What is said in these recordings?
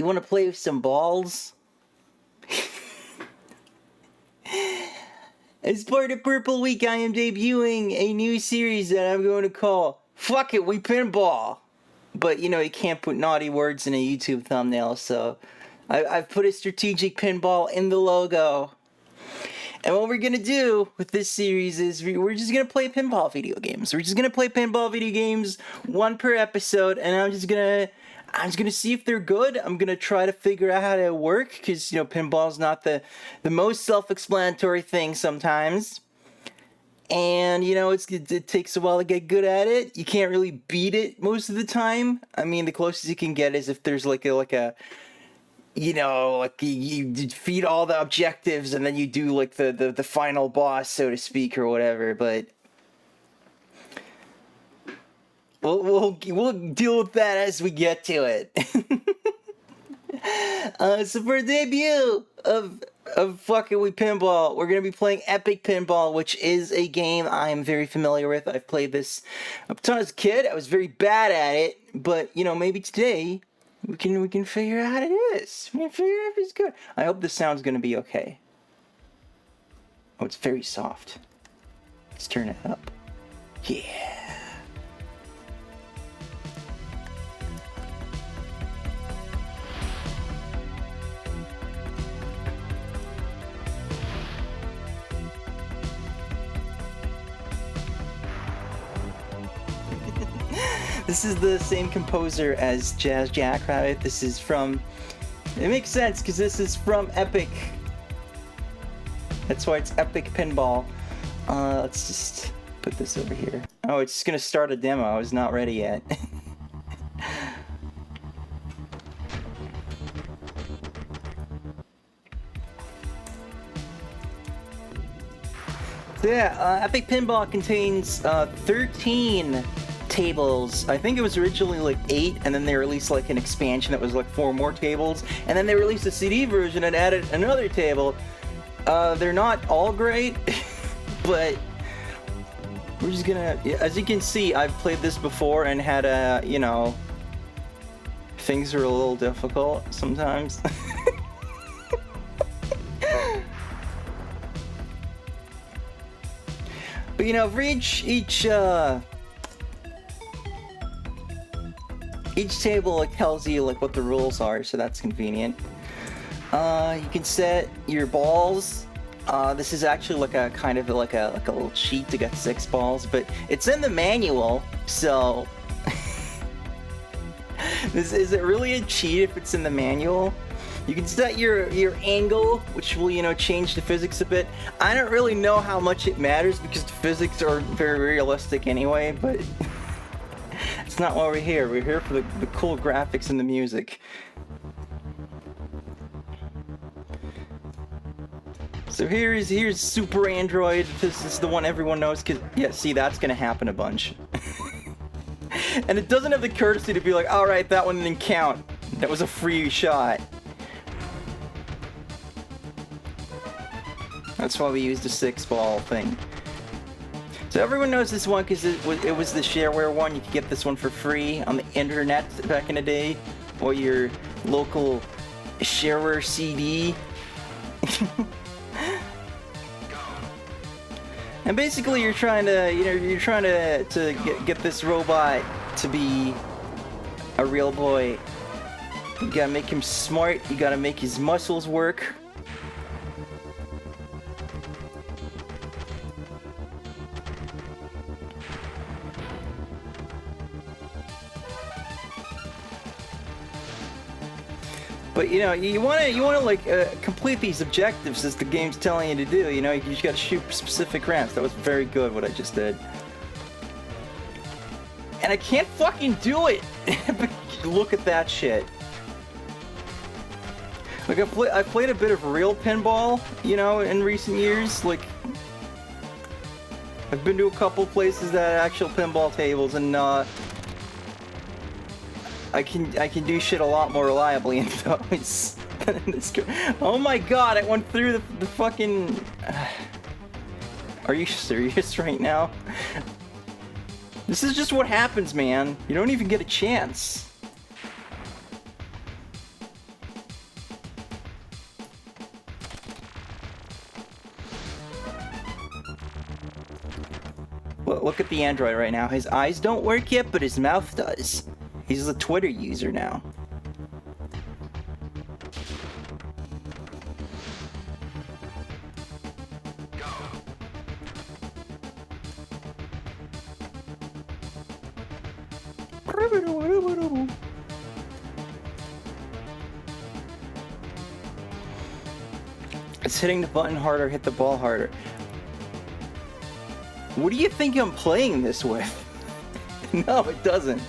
want to play with some balls? As part of Purple Week, I am debuting a new series that I'm going to call Fuck It, We Pinball. But, you know, you can't put naughty words in a YouTube thumbnail, so I've put a strategic pinball in the logo. And what we're going to do with this series is we're just going to play pinball video games. We're just going to play pinball video games, one per episode, and I'm just going to see if they're good. I'm going to try to figure out how they work, because, you know, pinball's not the most self-explanatory thing sometimes. And, you know, it takes a while to get good at it. You can't really beat it most of the time. I mean, the closest you can get is if there's like a you know, like you defeat all the objectives and then you do like the final boss, so to speak, or whatever. But we'll deal with that as we get to it. So for the debut of Fuck It, We Pinball, we're going to be playing Epic Pinball, which is a game I am very familiar with. I've played this up until I was a kid. I was very bad at it, but, you know, maybe today we can figure out how it is. We can figure out if it's good. I hope the sound's going to be okay. Oh, it's very soft. Let's turn it up. Yeah. This is the same composer as Jazz Jackrabbit. This is from... It makes sense, because this is from Epic. That's why it's Epic Pinball. Let's just put this over here. Oh, it's just going to start a demo. I was not ready yet. So yeah, Epic Pinball contains 13... tables. I think it was originally like 8, and then they released like an expansion that was like 4 more tables, and then they released a CD version and added another table. They're not all great, but we're just gonna, as you can see, I've played this before and had a, you know, things are a little difficult sometimes. But you know, for each table like tells you like what the rules are, so that's convenient. You can set your balls. This is actually like a kind of like a little cheat to get 6 balls, but it's in the manual, so is it really a cheat if it's in the manual? You can set your angle, which will, you know, change the physics a bit. I don't really know how much it matters because the physics are very realistic anyway, but it's not why we're here. We're here for the cool graphics and the music. So here's Super Android. This is the one everyone knows, cause yeah, see, that's gonna happen a bunch. And it doesn't have the courtesy to be like, all right, that one didn't count. That was a free shot. That's why we used the 6-ball thing. So everyone knows this one because it was the shareware one. You could get this one for free on the internet back in the day, or your local shareware CD. And basically, you're trying to get this robot to be a real boy. You gotta make him smart. You gotta make his muscles work. But you know, you wanna like complete these objectives as the game's telling you to do. You know, you just gotta shoot specific rounds. That was very good what I just did. And I can't fucking do it. Look at that shit. Like I played a bit of real pinball, you know, in recent years. Like I've been to a couple places that had actual pinball tables, and I can do shit a lot more reliably in those than in this. Oh my god, I went through the fucking... Are you serious right now? This is just what happens, man. You don't even get a chance. Look at the android right now. His eyes don't work yet, but his mouth does. He's a Twitter user now. It's hitting the button harder, hit the ball harder. What do you think I'm playing this with? No, it doesn't.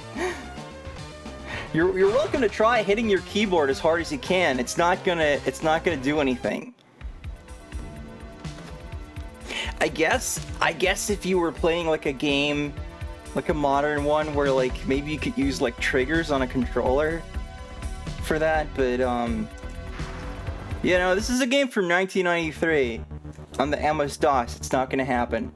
You're welcome to try hitting your keyboard as hard as you can. It's not gonna do anything. I guess if you were playing like a game, like a modern one where like maybe you could use like triggers on a controller for that, but you know, this is a game from 1993 on the MS-DOS. It's not gonna happen.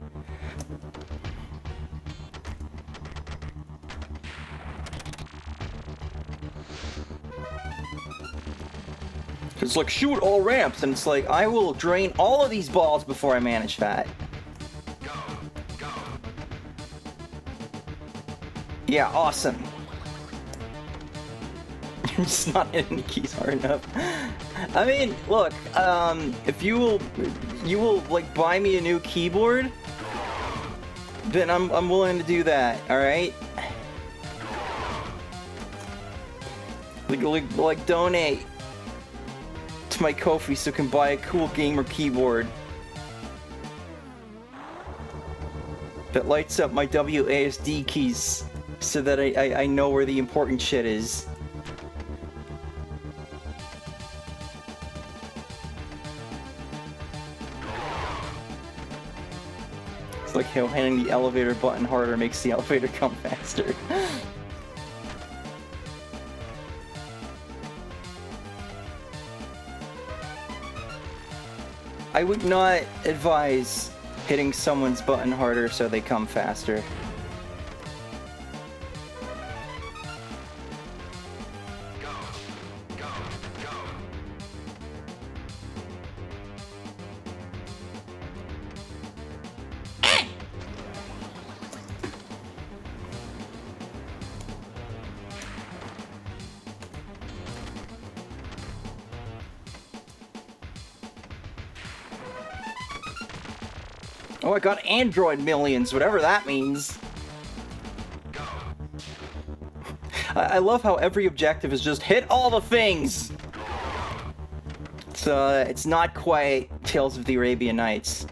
It's like, shoot all ramps, and it's like, I will drain all of these balls before I manage that. Yeah, awesome. I'm just not hitting the keys hard enough. I mean, look, if you will like buy me a new keyboard, then I'm willing to do that. All right. Like donate to my Ko-fi so I can buy a cool gamer keyboard that lights up my WASD keys so that I know where the important shit is. It's like how hitting the elevator button harder makes the elevator come faster. I would not advise hitting someone's button harder so they come faster. Oh, I got Android millions, whatever that means. I love how every objective is just hit all the things. So it's not quite Tales of the Arabian Nights.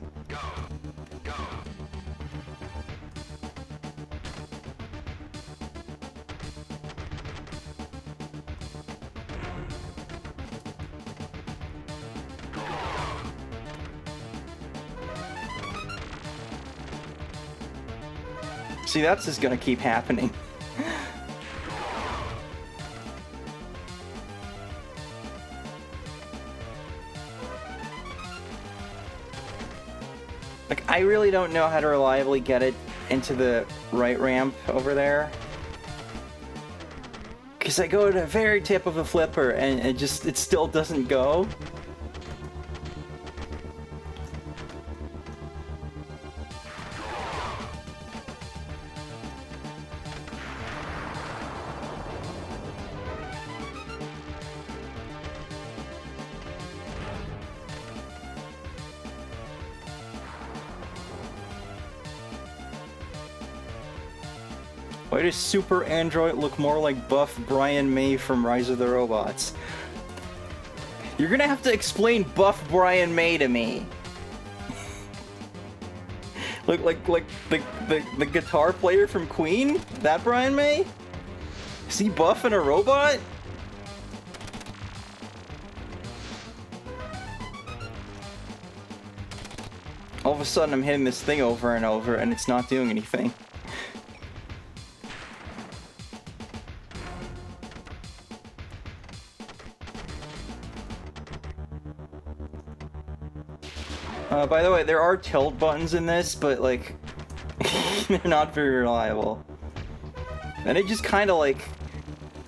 See, that's just gonna keep happening. Like, I really don't know how to reliably get it into the right ramp over there. Because I go to the very tip of the flipper and it still doesn't go. Why does Super Android look more like buff Brian May from Rise of the Robots? You're gonna have to explain buff Brian May to me. like the guitar player from Queen? That Brian May? Is he buff and a robot? All of a sudden I'm hitting this thing over and over and it's not doing anything. By the way, there are tilt buttons in this, but like, they're not very reliable. And it just kind of like,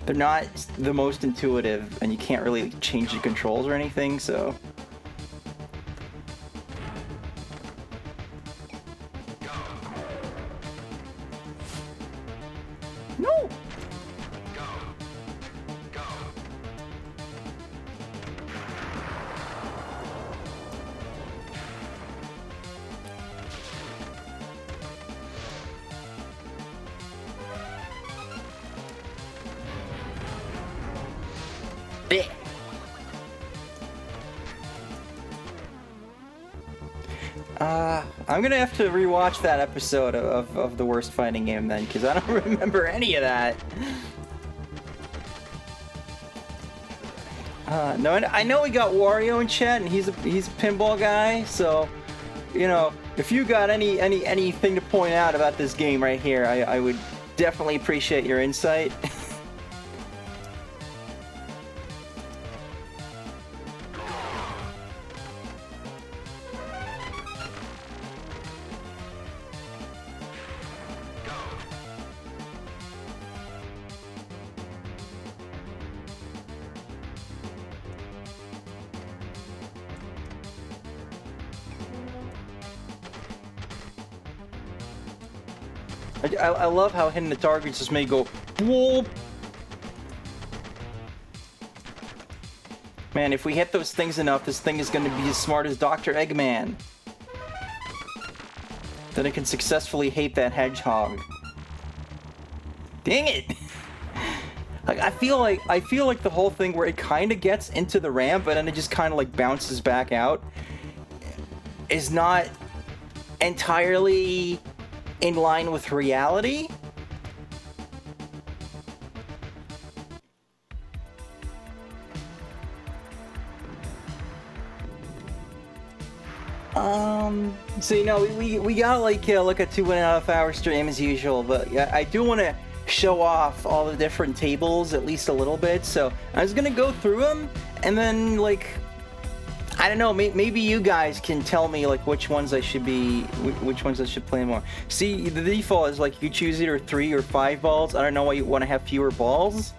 they're not the most intuitive, and you can't really change the controls or anything, so. No! Blech. I'm gonna have to rewatch that episode of the worst fighting game then, because I don't remember any of that. No, I know we got Wario in chat, and he's a pinball guy, so, you know, if you got anything to point out about this game right here, I would definitely appreciate your insight. I love how hitting the targets just may go whoop. Man, if we hit those things enough, this thing is going to be as smart as Dr. Eggman. Then it can successfully hate that hedgehog. Dang it! Like I feel like the whole thing where it kind of gets into the ramp and then it just kind of like bounces back out is not entirely in line with reality. So you know, we got like a 2.5 hour stream as usual, but yeah, I do want to show off all the different tables at least a little bit. So I was gonna go through them, and then like I don't know, maybe you guys can tell me like which ones I should play more. See, the default is like you choose either 3 or 5 balls. I don't know why you want to have fewer balls.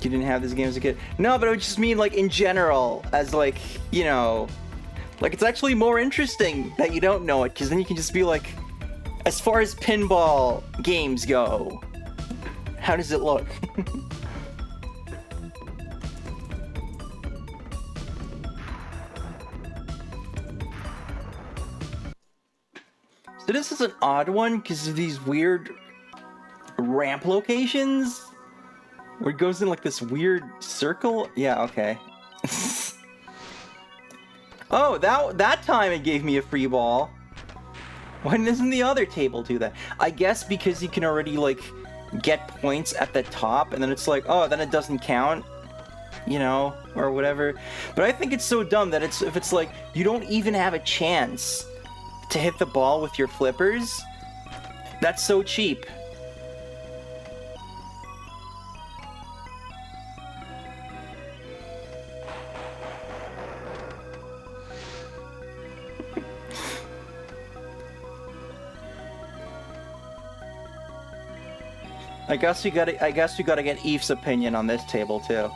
You didn't have this game as a kid. No, but it would just mean like in general, as like, you know, like it's actually more interesting that you don't know it, because then you can just be like, as far as pinball games go, how does it look? So this is an odd one because of these weird ramp locations where it goes in like this weird circle. Yeah, okay. Oh, that time it gave me a free ball. Why doesn't the other table do that? I guess because you can already like get points at the top, and then it's like, oh, then it doesn't count, you know, or whatever. But I think it's so dumb that if it's like you don't even have a chance to hit the ball with your flippers, that's so cheap. I guess we gotta get Eve's opinion on this table too.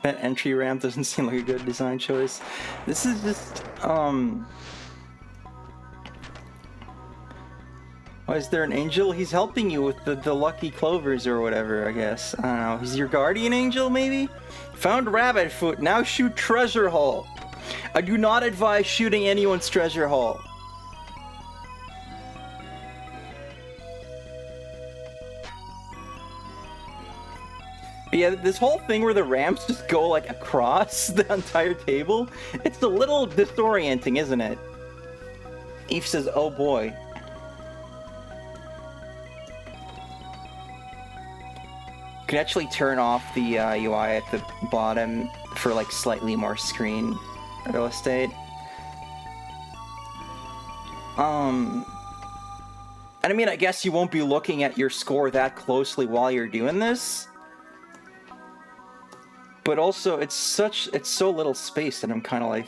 That entry ramp doesn't seem like a good design choice. This is just, why is there an angel? He's helping you with the lucky clovers or whatever, I guess. I don't know. He's your guardian angel, maybe? Found rabbit foot. Now shoot treasure hole. I do not advise shooting anyone's treasure hole. But yeah, this whole thing where the ramps just go like across the entire table, it's a little disorienting, isn't it? Eve says, oh boy. You can actually turn off the UI at the bottom for like slightly more screen real estate. And I mean, I guess you won't be looking at your score that closely while you're doing this. But also, it's so little space that I'm kind of like...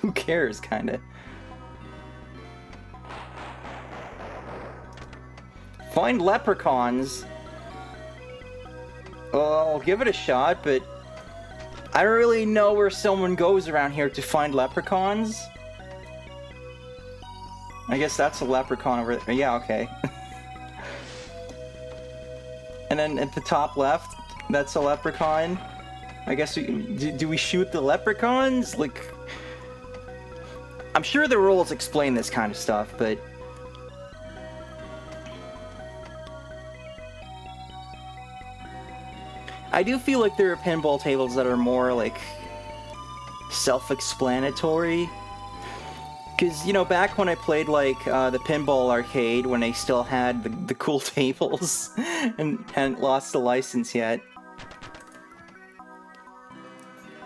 who cares, kinda. Find leprechauns. Well, I'll give it a shot, but I don't really know where someone goes around here to find leprechauns. I guess that's a leprechaun over there. Yeah, okay. And then at the top left, that's a leprechaun. I guess do we shoot the leprechauns? Like, I'm sure the rules explain this kind of stuff, but I do feel like there are pinball tables that are more like self-explanatory. Because, you know, back when I played, like, the Pinball Arcade, when they still had the cool tables and hadn't lost the license yet,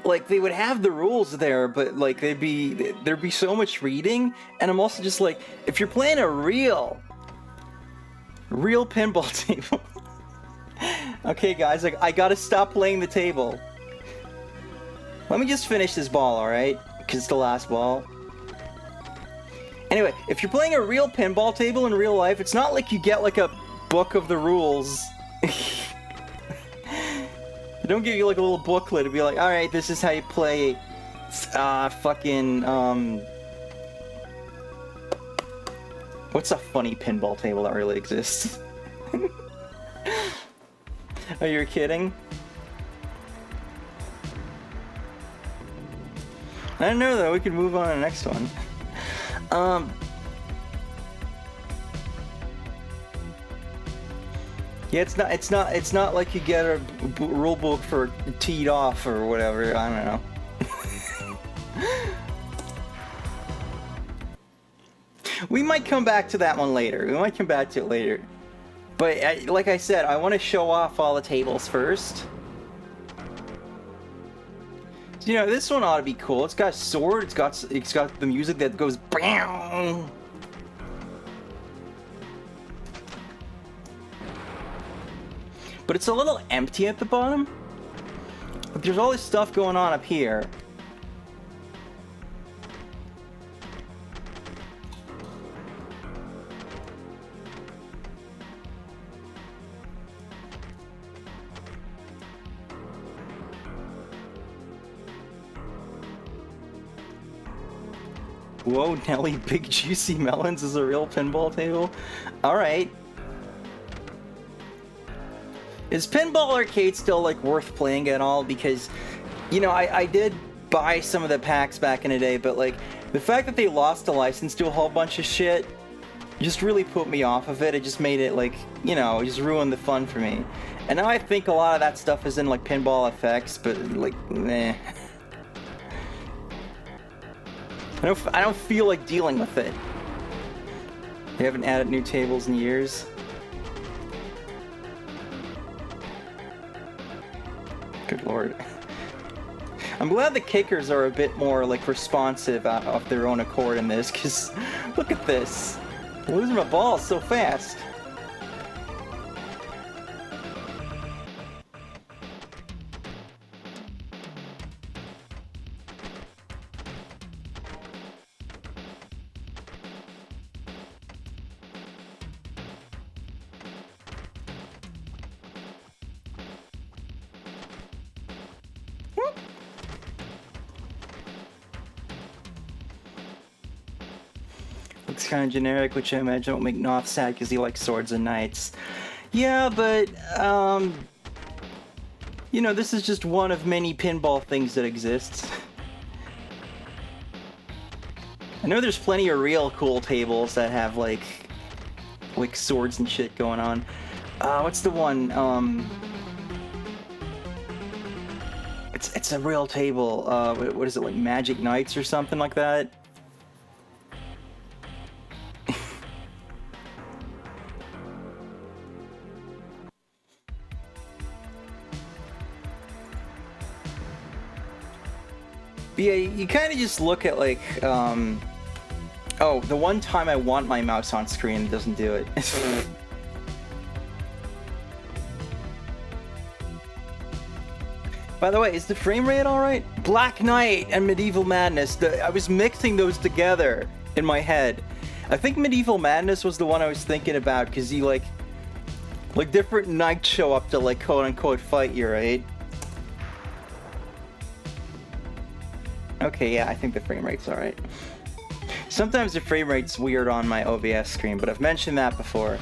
like, they would have the rules there, but, like, there'd be so much reading, and I'm also just like, if you're playing a real pinball table... Okay, guys, I gotta stop playing the table. Let me just finish this ball, alright? Because it's the last ball. Anyway, if you're playing a real pinball table in real life, it's not like you get like a book of the rules. They don't give you like a little booklet to be like, alright, this is how you play what's a funny pinball table that really exists? Are you kidding? I don't know though, we could move on to the next one. Yeah, it's not like you get a rule book for teed off or whatever. I don't know. We might come back to that one later. We might come back to it later. But like I said, I want to show off all the tables first. You know, this one ought to be cool. It's got a sword. It's got the music that goes BAM! But it's a little empty at the bottom. But there's all this stuff going on up here. Whoa, Nelly, Big Juicy Melons is a real pinball table? Alright. Is Pinball Arcade still, like, worth playing at all? Because, you know, I did buy some of the packs back in the day, but, like, the fact that they lost the license to a whole bunch of shit just really put me off of it. It just made it, like, you know, it just ruined the fun for me. And now I think a lot of that stuff is in, like, Pinball FX, but, like, meh. I don't feel like dealing with it. They haven't added new tables in years. Good lord. I'm glad the kickers are a bit more like responsive of their own accord in this, because look at this. I'm losing my balls so fast. Looks kind of generic, which I imagine won't make Knopf sad because he likes swords and knights. Yeah, but, you know, this is just one of many pinball things that exists. I know there's plenty of real cool tables that have, like swords and shit going on. What's the one, It's a real table, what is it, like Magic Knights or something like that? Yeah, you kind of just look at, like, oh, the one time I want my mouse on screen, it doesn't do it. By the way, is the frame rate alright? Black Knight and Medieval Madness. I was mixing those together in my head. I think Medieval Madness was the one I was thinking about, because you like different knights show up to like quote-unquote fight you, right? Okay, yeah, I think the frame rate's alright. Sometimes the frame rate's weird on my OBS screen, but I've mentioned that before.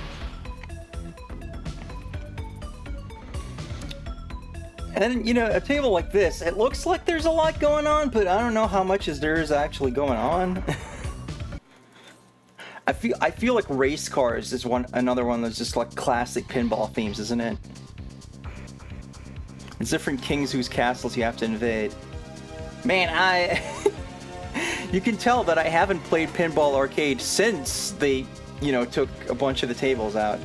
And, you know, a table like this, it looks like there's a lot going on, but I don't know how much there is actually going on. I feel like race cars is another one that's just like classic pinball themes, isn't it? It's different kings whose castles you have to invade. Man, you can tell that I haven't played Pinball Arcade since they, you know, took a bunch of the tables out.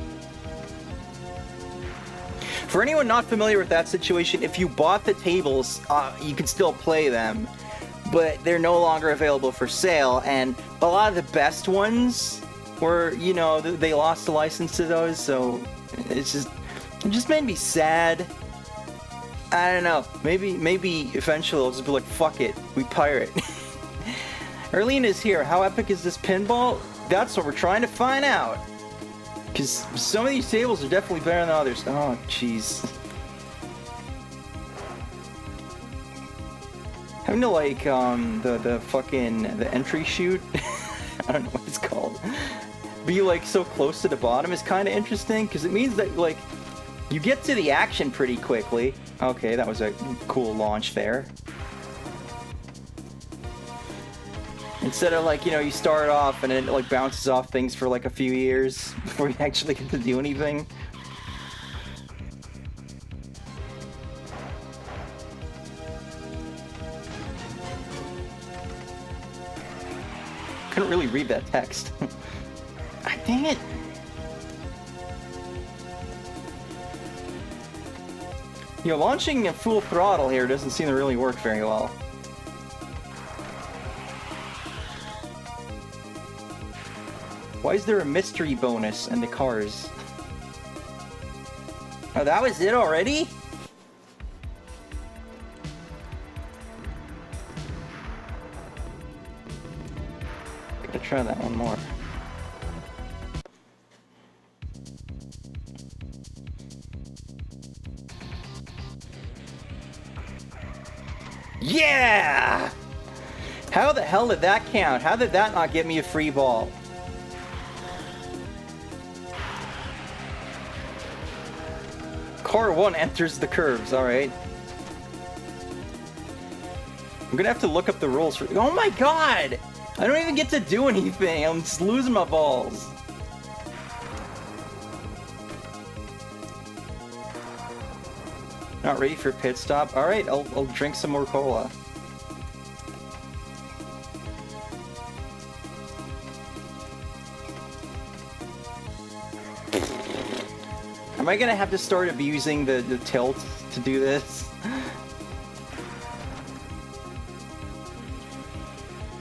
For anyone not familiar with that situation, if you bought the tables, you can still play them, but they're no longer available for sale, and a lot of the best ones were, you know, they lost the license to those, so it just made me sad. I don't know, maybe eventually I'll just be like, fuck it, we pirate. Erlene is here. How epic is this pinball? That's what we're trying to find out. Because some of these tables are definitely better than others. Oh, jeez. Having to, like, the entry chute, I don't know what it's called, be, like, so close to the bottom is kind of interesting, because it means that, like, you get to the action pretty quickly. Okay, that was a cool launch there. Instead of, like, you know, you start off and it, like, bounces off things for, like, a few years before you actually get to do anything. Couldn't really read that text. Ah, dang it! You know, launching at full throttle here doesn't seem to really work very well. Why is there a mystery bonus in the cars? Oh, that was it already? I gotta try that one more. Yeah! How the hell did that count? How did that not get me a free ball? Car 1 enters the curves, alright. I'm gonna have to look up the rules for— oh my god! I don't even get to do anything, I'm just losing my balls. Not ready for pit stop? Alright, I'll drink some more cola. Am I gonna have to start abusing the tilt to do this?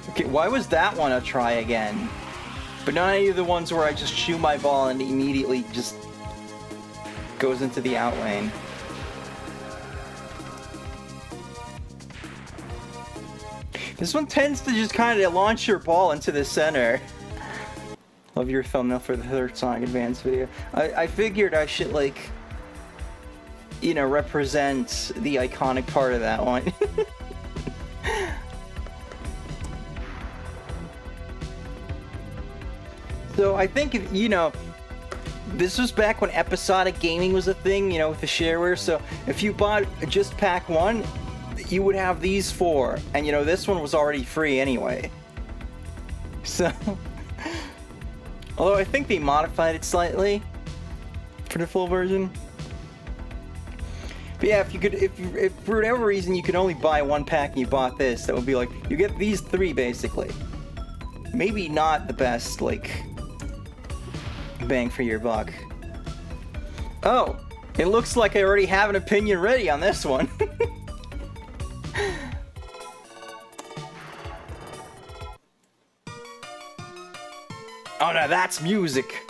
Okay, why was that one a try again? But not any of the ones where I just shoot my ball and immediately just goes into the out lane. This one tends to just kind of launch your ball into the center. Love your thumbnail for the third Sonic Advance video. I figured I should, like, you know, represent the iconic part of that one. So I think, you know, this was back when episodic gaming was a thing, you know, with the shareware. So if you bought just pack 1, you would have these 4. And, you know, this one was already free anyway. So... although I think they modified it slightly for the full version. But yeah, if for whatever reason you could only buy 1 pack and you bought this, that would be like, you get these 3 basically. Maybe not the best, like, bang for your buck. Oh, it looks like I already have an opinion ready on this one. Oh no, that's music!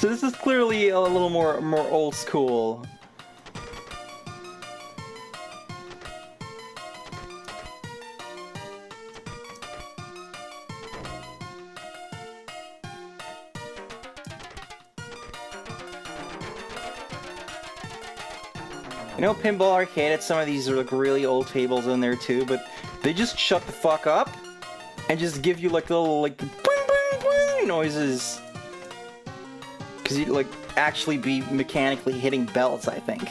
So this is clearly a little more old school. You know, Pinball Arcade had some of these like really old tables in there too, but they just shut the fuck up and just give you like little like boing, boing, boing noises. Cause you'd like actually be mechanically hitting belts, I think.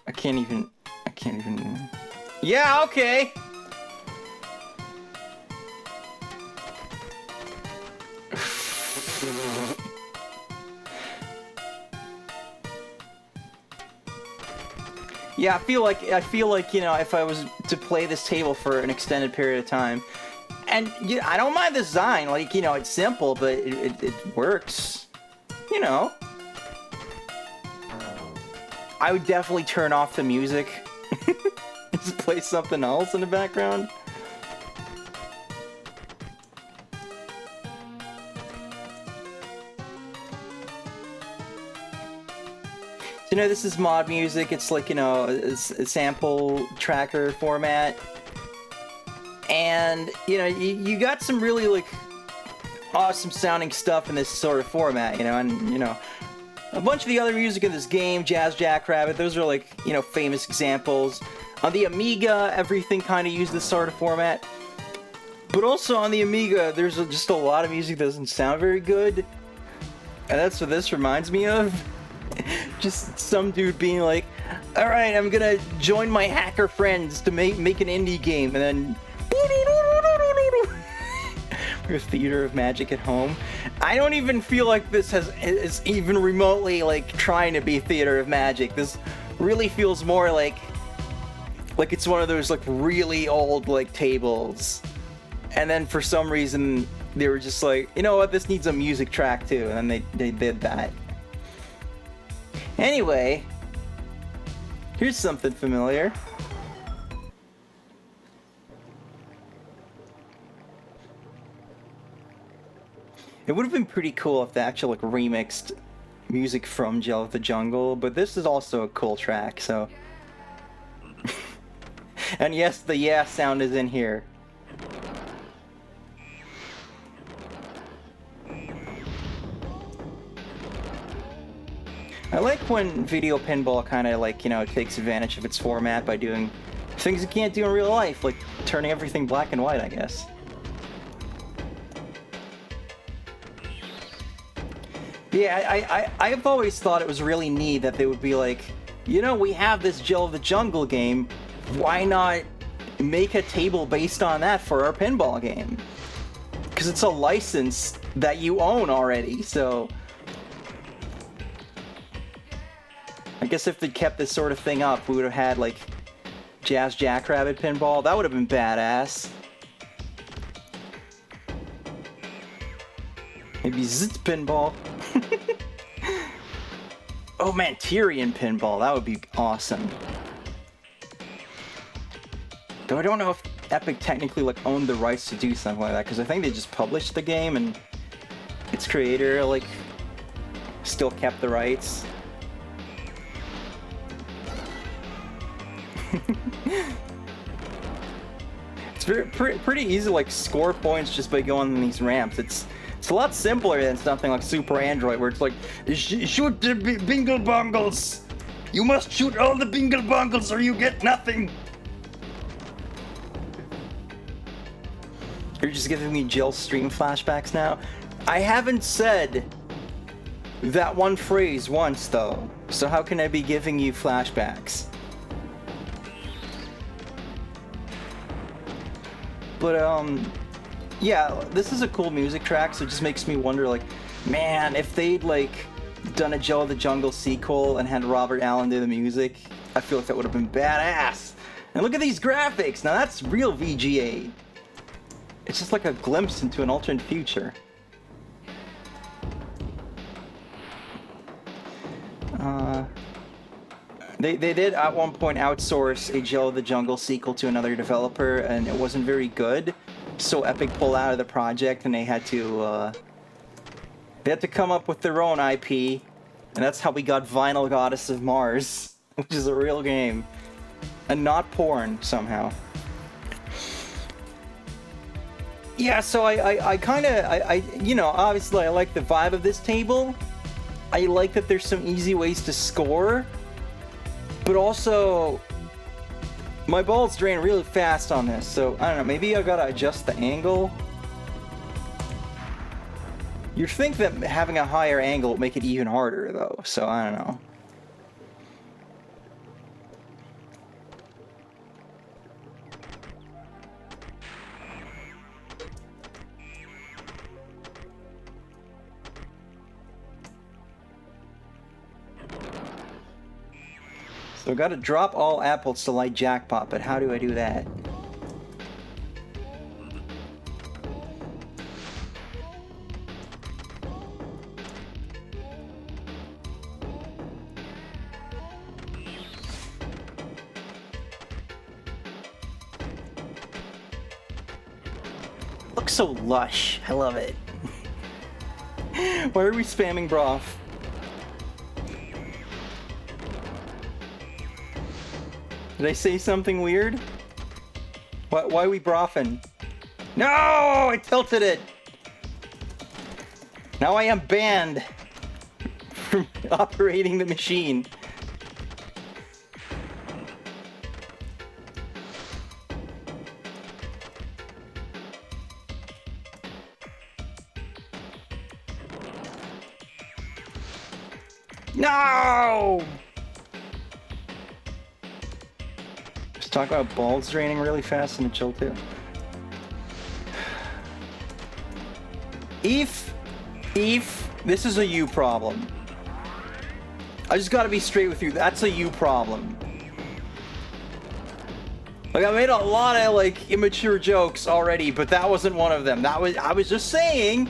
I can't even. Yeah, okay. Yeah, I feel like, you know, if I was to play this table for an extended period of time, and you know, I don't mind the design, like, you know, it's simple, but it works, you know. I would definitely turn off the music, just play something else in the background. You know, this is mod music. It's like, you know, it's a sample tracker format. And, you know, you got some really, like, awesome sounding stuff in this sort of format, you know, and, you know, a bunch of the other music in this game, Jazz Jackrabbit, those are, like, you know, famous examples. On the Amiga, everything kind of used this sort of format. But also on the Amiga, there's just a lot of music that doesn't sound very good. And that's what this reminds me of. Just some dude being like, alright, I'm gonna join my hacker friends to make an indie game, and then Theater of Magic at Home. I don't even feel like this is even remotely like trying to be Theater of Magic. This really feels more like it's one of those like really old like tables, and then for some reason they were just like, you know what, this needs a music track too, and then they did that. Anyway, here's something familiar. It would have been pretty cool if they actually like remixed music from Gel of the Jungle, but this is also a cool track, so. And yes, the yeah sound is in here. I like when video pinball kind of like, you know, takes advantage of its format by doing things it can't do in real life, like turning everything black and white, I guess. Yeah, I've always thought it was really neat that they would be like, you know, we have this Gel of the Jungle game, why not make a table based on that for our pinball game? Because it's a license that you own already, so. I guess if they kept this sort of thing up, we would have had, like, Jazz Jackrabbit pinball. That would have been badass. Maybe Zit pinball. Oh man, Tyrion pinball. That would be awesome. Though I don't know if Epic technically, like, owned the rights to do something like that, because I think they just published the game and its creator, like, still kept the rights. It's pretty easy to like score points just by going on these ramps. It's a lot simpler than something like Super Android, where it's like, shoot the bingle bongles. You must shoot all the bingle bongles or you get nothing. You're just giving me Jill stream flashbacks now. I haven't said that one phrase once though, so how can I be giving you flashbacks? But, yeah, this is a cool music track, so it just makes me wonder, like, man, if they'd, like, done a Gel of the Jungle sequel and had Robert Allen do the music, I feel like that would have been badass. And look at these graphics! Now that's real VGA. It's just like a glimpse into an alternate future. They did at one point outsource a Gel of the Jungle sequel to another developer, and it wasn't very good. So Epic pulled out of the project, and they had to They had to come up with their own IP, and that's how we got Vinyl Goddess of Mars, which is a real game. And not porn, somehow. Yeah, so I kind of, you know, obviously I like the vibe of this table. I like that there's some easy ways to score. But also, my balls drain really fast on this, so I don't know, maybe I gotta adjust the angle. You'd think that having a higher angle would make it even harder, though, so I don't know. So I gotta drop all apples to light jackpot, but how do I do that? Looks so lush. I love it. Why are we spamming broth? Did I say something weird? Why are we brothing? No! I tilted it! Now I am banned from operating the machine. No! Just talk about balls draining really fast in the chill too. If this is a you problem. I just gotta be straight with you. That's a you problem. Like, I made a lot of, like, immature jokes already, but that wasn't one of them. I was just saying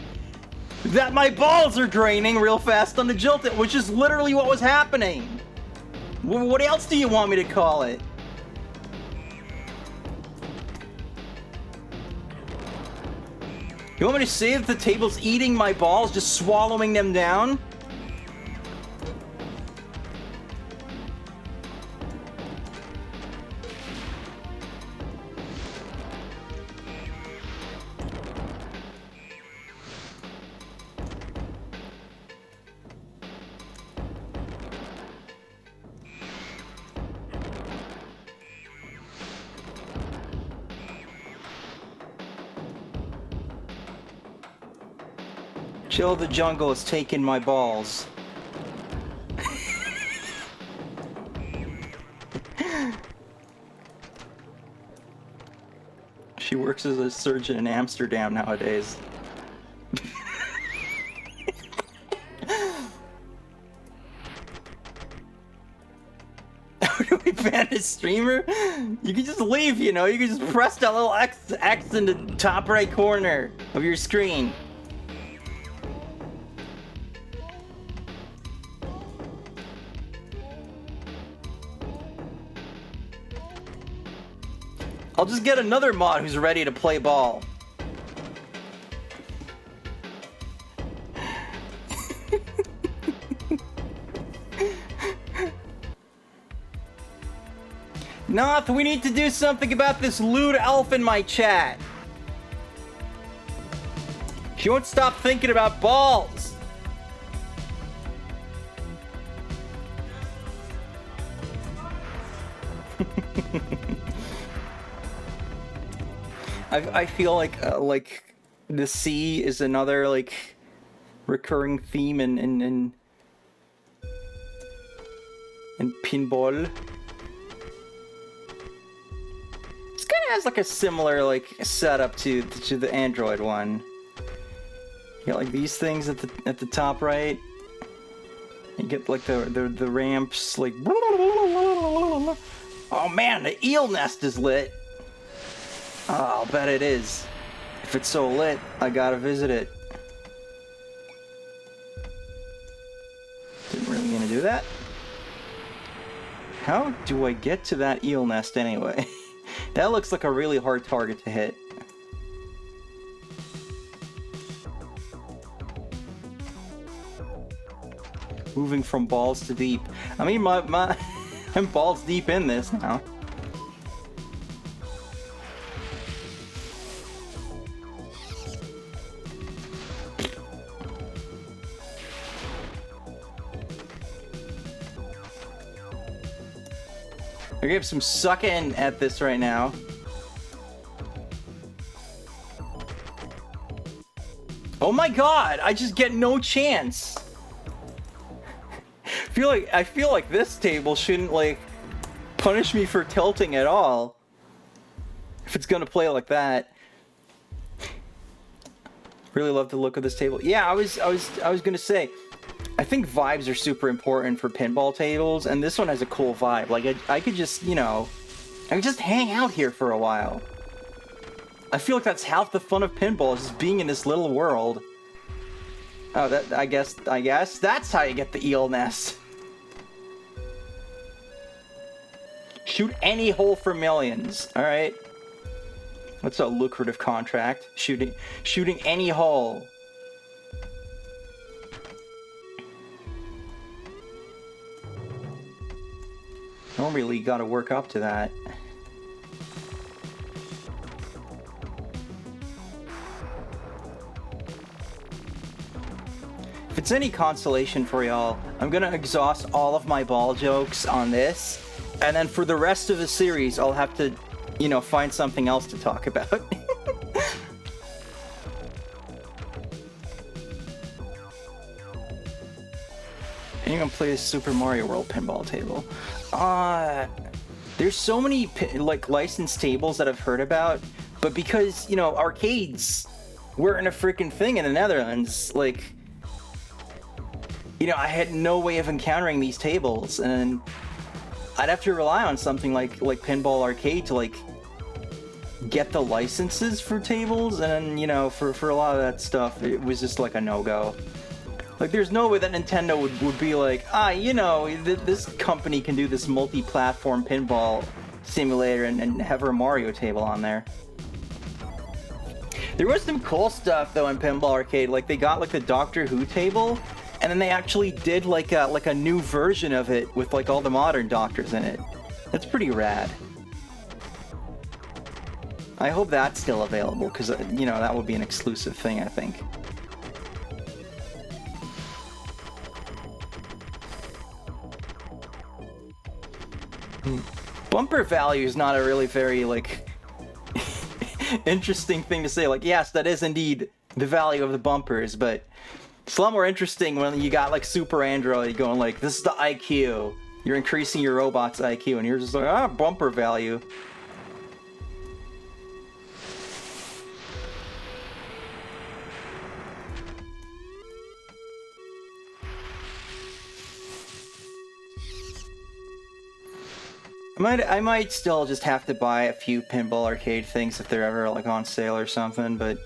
that my balls are draining real fast on the Jilted, which is literally what was happening. What else do you want me to call it? You want me to say that the table's eating my balls, just swallowing them down? Chill the Jungle has taken my balls. She works as a surgeon in Amsterdam nowadays. How do we ban a streamer? You can just leave, you know, you can just press that little X in the top right corner of your screen. I'll just get another mod who's ready to play ball. Noth, we need to do something about this lewd elf in my chat. She won't stop thinking about balls. I feel like the sea is another like recurring theme in Pinball. This kind of has like a similar like setup to the Android one. You got like these things at the top right. You get like the ramps like. Oh man, the eel nest is lit. Oh, I'll bet it is. If it's so lit, I gotta visit it. Didn't really gonna do that. How do I get to that eel nest anyway? That looks like a really hard target to hit. moving from balls to deep. I mean, I'm balls deep in this now. I give some sucking at this right now. Oh my god, I just get no chance. I feel like this table shouldn't like punish me for tilting at all. If it's gonna play like that. Really love the look of this table. Yeah, I was gonna say, I think vibes are super important for pinball tables, and this one has a cool vibe. Like I could just, you know, I could just hang out here for a while. I feel like that's half the fun of pinball, is just being in this little world. Oh, that I guess that's how you get the eel nest. Shoot any hole for millions. All right. That's a lucrative contract. Shooting any hole. Don't really got to work up to that. If it's any consolation for y'all, I'm gonna exhaust all of my ball jokes on this, and then for the rest of the series, I'll have to, you know, find something else to talk about. And you're gonna play this Super Mario World pinball table. There's so many like licensed tables that I've heard about, but because, you know, arcades weren't a freaking thing in the Netherlands, like, you know, I had no way of encountering these tables, and I'd have to rely on something like Pinball Arcade to like get the licenses for tables, and you know, for a lot of that stuff, it was just like a no-go. Like, there's no way that Nintendo would be like, you know, this company can do this multi-platform pinball simulator and have a Mario table on there. There was some cool stuff though in Pinball Arcade. Like, they got like the Doctor Who table, and then they actually did like a new version of it with like all the modern Doctors in it. That's pretty rad. I hope that's still available, because, you know, that would be an exclusive thing, I think. Bumper value is not a really very, like, interesting thing to say. Like, yes, that is indeed the value of the bumpers, but it's a lot more interesting when you got, like, Super Android going, like, this is the IQ. You're increasing your robot's IQ, and you're just like, bumper value. I might still just have to buy a few Pinball Arcade things if they're ever like on sale or something, but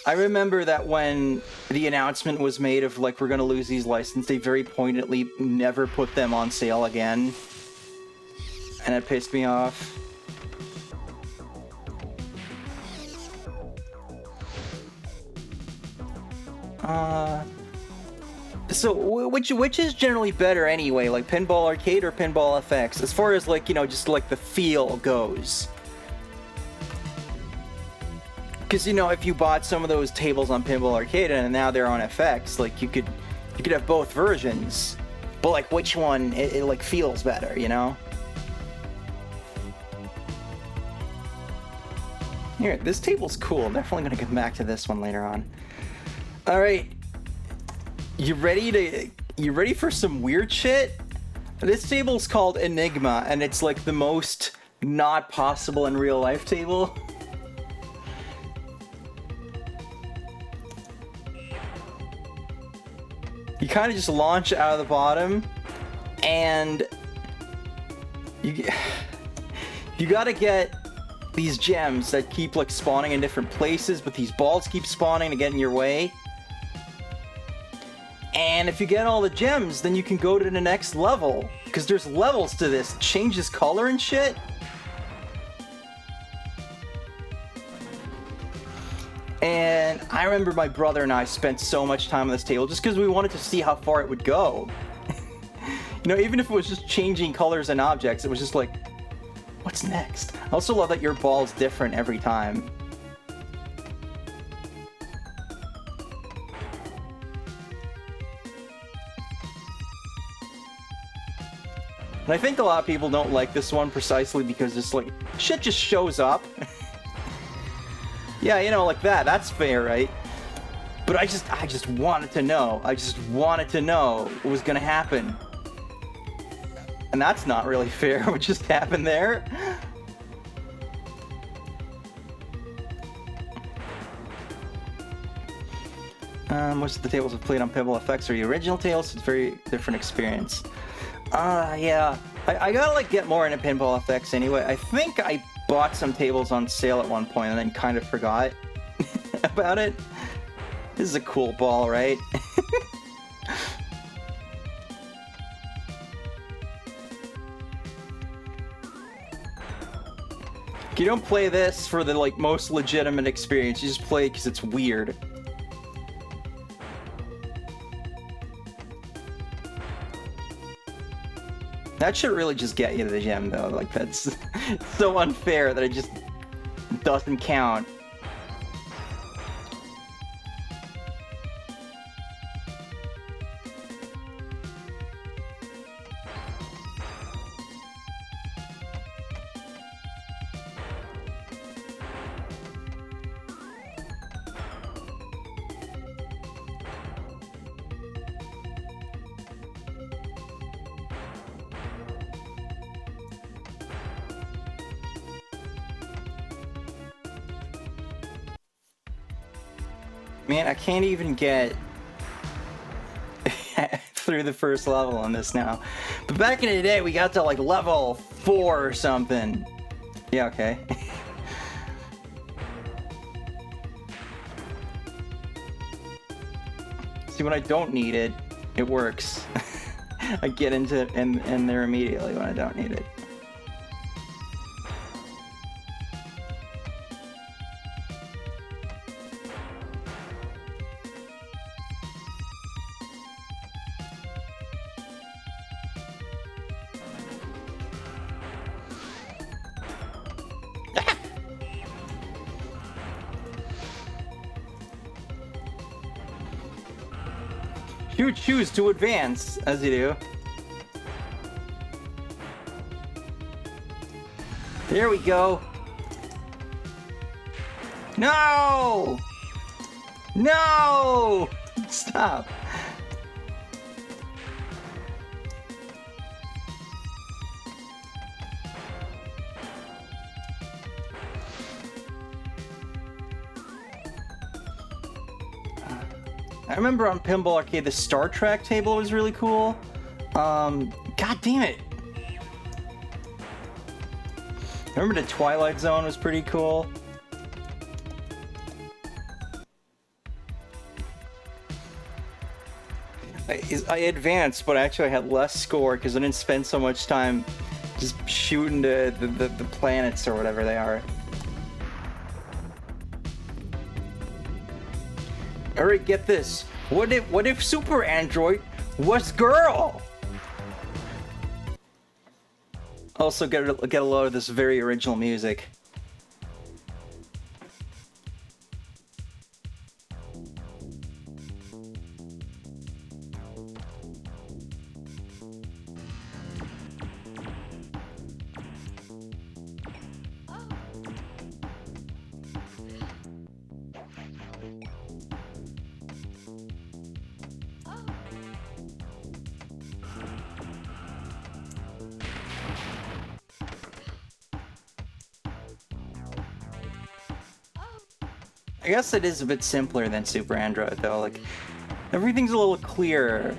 I remember that when the announcement was made of like, we're gonna lose these licenses, they very pointedly never put them on sale again, and it pissed me off. So, which is generally better anyway, like Pinball Arcade or Pinball FX, as far as like, you know, just like the feel goes? Because, you know, if you bought some of those tables on Pinball Arcade and now they're on FX, like you could have both versions, but like which one it like feels better, you know? Here, this table's cool. I'm definitely gonna get back to this one later on. All right. You ready for some weird shit? This table's called Enigma, and it's like the most not possible in real life table. You kind of just launch out of the bottom, and you gotta get these gems that keep like spawning in different places, but these balls keep spawning to get in your way. And if you get all the gems, then you can go to the next level, because there's levels to this. It changes color and shit. And I remember my brother and I spent so much time on this table just because we wanted to see how far it would go. You know, even if it was just changing colors and objects, it was just like, what's next? I also love that your ball's different every time. And I think a lot of people don't like this one precisely because it's like, shit just shows up. Yeah, you know, like that. That's fair, right? But I just wanted to know. I just wanted to know what was gonna happen. And that's not really fair, what just happened there. Most of the tables I've played on Pinball FX are the original tables, it's a very different experience. Yeah. I gotta, like, get more into Pinball FX anyway. I think I bought some tables on sale at one point and then kind of forgot about it. This is a cool ball, right? You don't play this for the, like, most legitimate experience. You just play it because it's weird. That should really just get you to the gym, though. Like, that's so unfair that it just doesn't count. Man, I can't even get through the first level on this now. But back in the day, we got to like level 4 or something. Yeah, okay. See, when I don't need it, it works. I get into it in there immediately when I don't need it. You choose to advance, as you do. There we go. No! No! Stop. I remember on Pinball Arcade, the Star Trek table was really cool. God damn it. I remember the Twilight Zone was pretty cool. I advanced, but actually I had less score because I didn't spend so much time just shooting the planets or whatever they are. Alright, get this. What if Super Android was girl? Also get a load of this very original music. I guess it is a bit simpler than Super Android, though. Like, everything's a little clearer.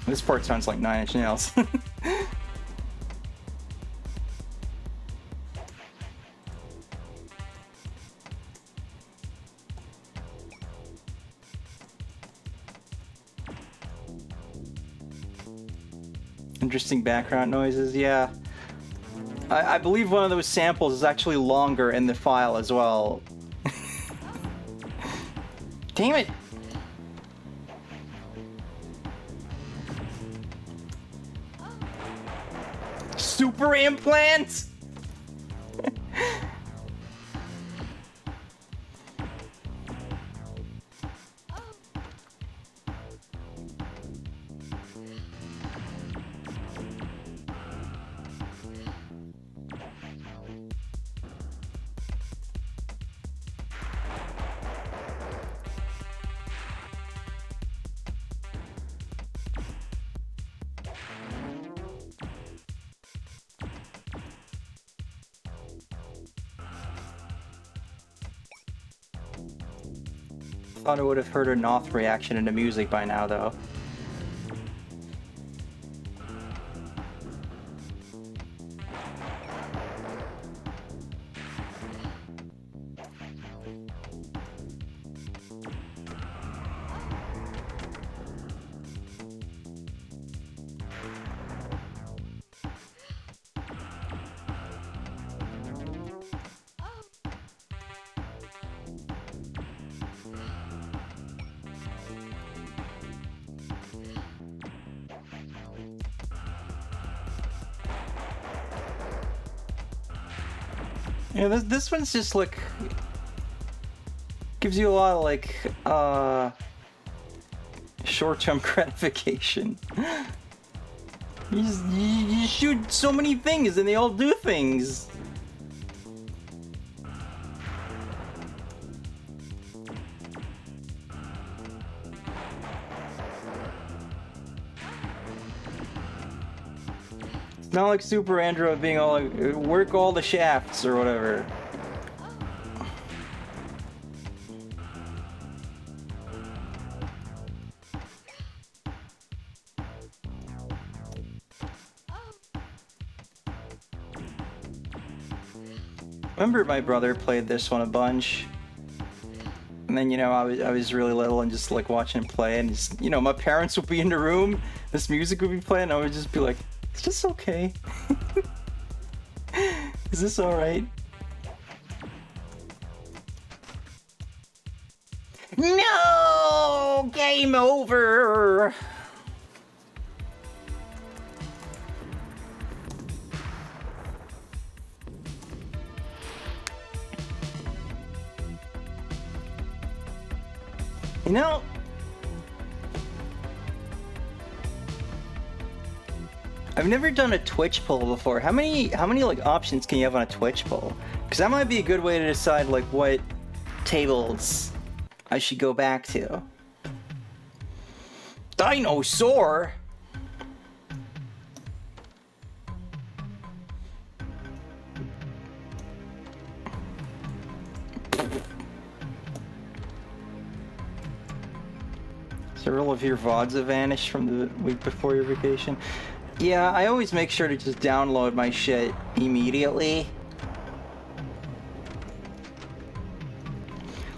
This part sounds like Nine Inch Nails. Interesting background noises, yeah. I believe one of those samples is actually longer in the file as well. Damn it! Super implants? Thought I would have heard a Noth reaction into music by now, though. Yeah, this one's just like gives you a lot of like short-term gratification. You shoot so many things and they all do things. It's not like Super Android being all like, work all the shafts or whatever. Remember my brother played this one a bunch. And then, you know, I was really little and just like watching him play, and just, you know, my parents would be in the room, this music would be playing, and I would just be like, is this okay? Is this alright? No! Game over! You know, I've never done a Twitch poll before. How many like options can you have on a Twitch poll? Because that might be a good way to decide like what tables I should go back to. Dinosaur? Several of your VODs have vanished from the week before your vacation. Yeah, I always make sure to just download my shit immediately.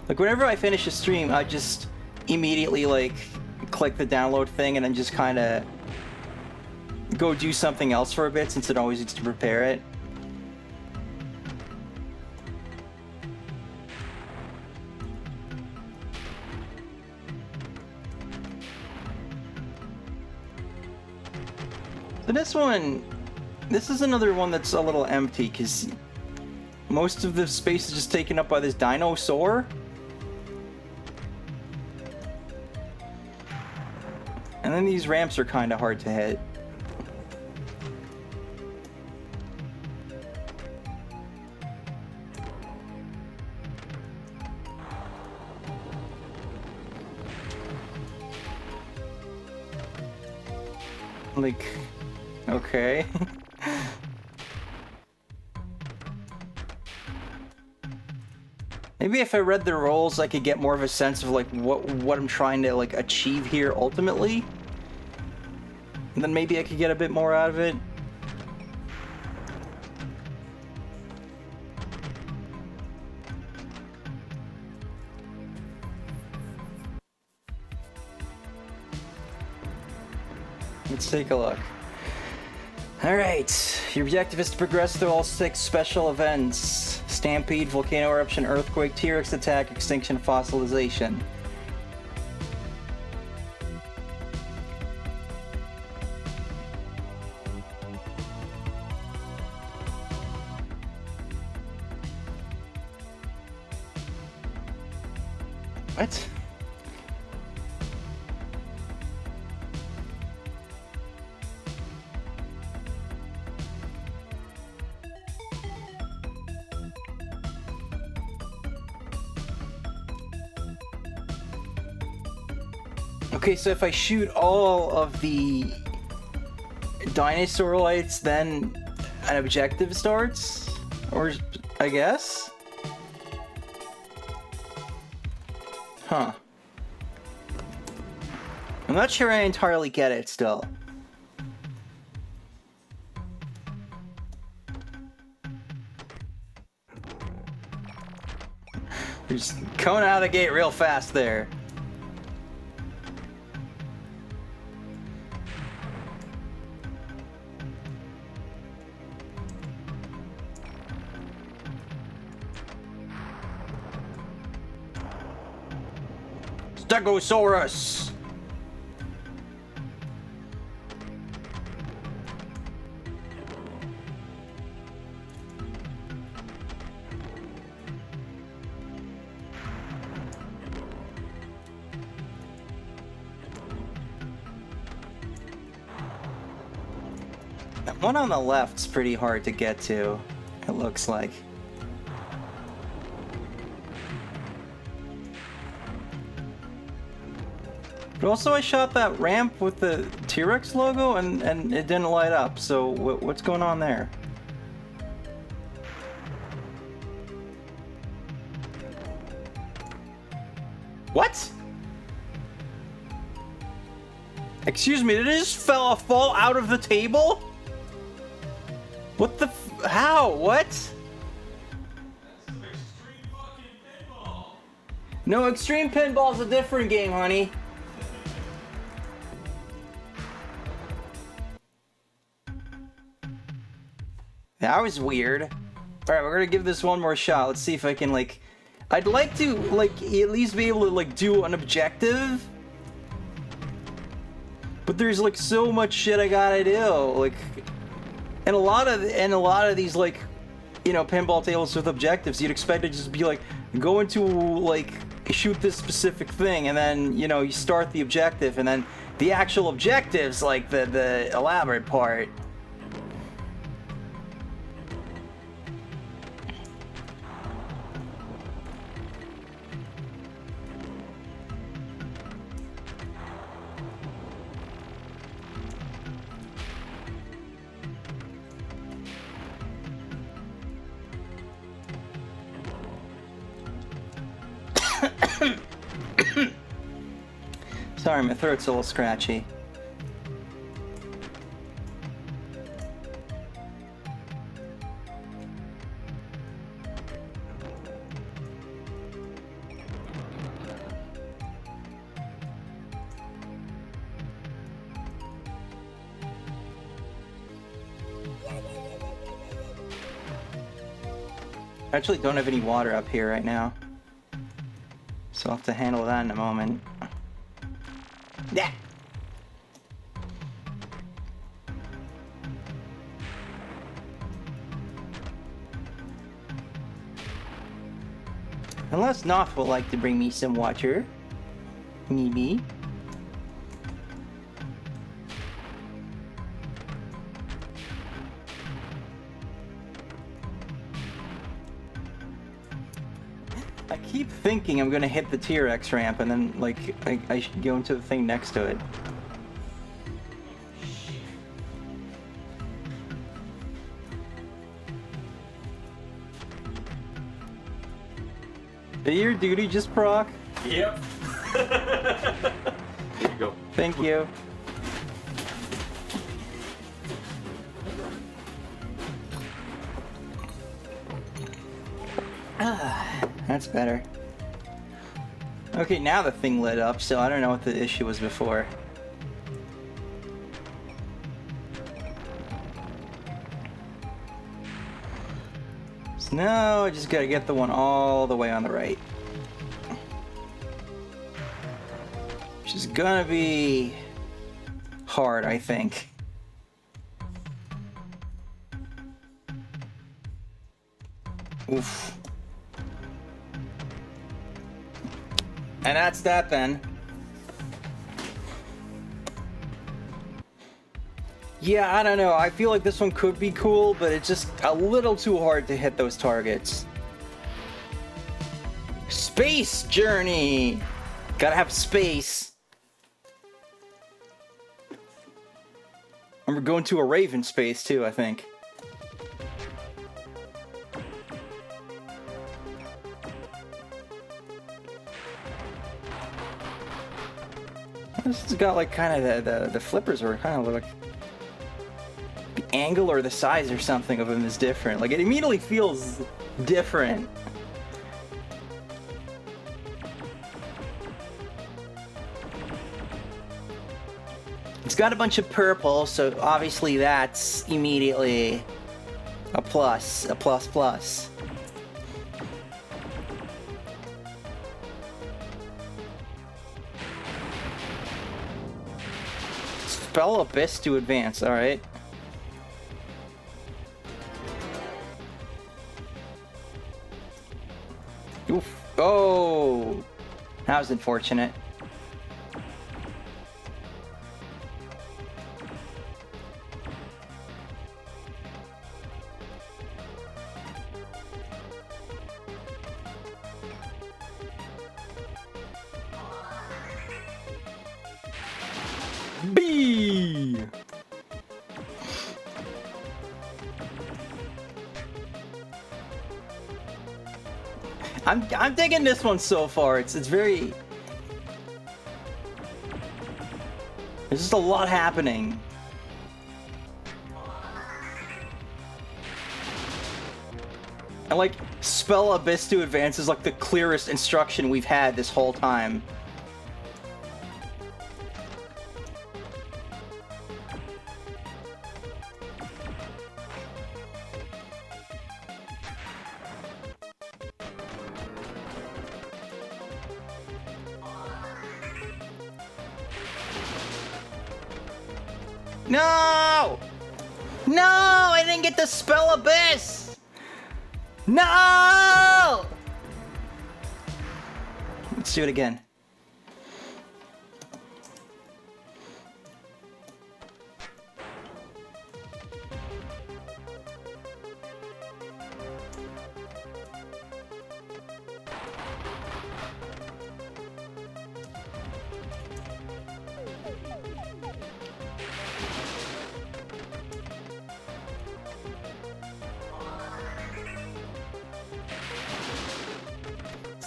Like, whenever I finish a stream, I just immediately, like, click the download thing and then just kind of go do something else for a bit, since it always needs to prepare it. So this is another one that's a little empty, because most of the space is just taken up by this dinosaur. And then these ramps are kind of hard to hit. Like, okay. Maybe if I read the rules, I could get more of a sense of like what I'm trying to like achieve here ultimately. And then maybe I could get a bit more out of it. Let's take a look. Alright, your objective is to progress through all 6 special events. Stampede, volcano eruption, earthquake, T-Rex attack, extinction, fossilization. What? Okay, so if I shoot all of the dinosaur lights, then an objective starts? Or, I guess? Huh. I'm not sure I entirely get it still. You're just coming out of the gate real fast there. Stegosaurus! That one on the left's pretty hard to get to, it looks like. But also I shot that ramp with the T-Rex logo and it didn't light up, so what's going on there? What? Excuse me, did it just fall out of the table? What the how? What? That's some extreme fucking pinball. No, Extreme Pinball's a different game, honey. That was weird. Alright, we're gonna give this one more shot. Let's see if I can, like... I'd like to, like, at least be able to, like, do an objective. But there's, like, so much shit I gotta do. Like... And a lot of these, like, you know, pinball tables with objectives, you'd expect it to just be, like, go into, like, shoot this specific thing, and then, you know, you start the objective, and then the actual objective's, like, the elaborate part. Sorry, my throat's a little scratchy. I actually don't have any water up here right now, so I'll have to handle that in a moment. Yeah. Unless Noth would like to bring me some water. Maybe. I keep thinking I'm gonna hit the T-Rex ramp and then, like, I should go into the thing next to it. Did your duty just proc? Yep. Here you go. Thank you. That's better. Okay, now the thing lit up, so I don't know what the issue was before. No, I just gotta get the one all the way on the right. Which is gonna be hard, I think. Oof. And that's that then. Yeah, I don't know. I feel like this one could be cool, but it's just a little too hard to hit those targets. Space journey! Gotta have space. And we're going to a Raven space too, I think. This has got like kind of the flippers are kind of like the angle or the size or something of them is different. Like it immediately feels different. It's got a bunch of purple, so obviously that's immediately a plus, a plus plus. Spell Abyss to advance, alright. Oof. Oh! That was unfortunate. B. I'm digging this one so far. It's very. There's just a lot happening. And like spell Abyss to advance is like the clearest instruction we've had this whole time. No! No! I didn't get the spell Abyss! No! Let's do it again.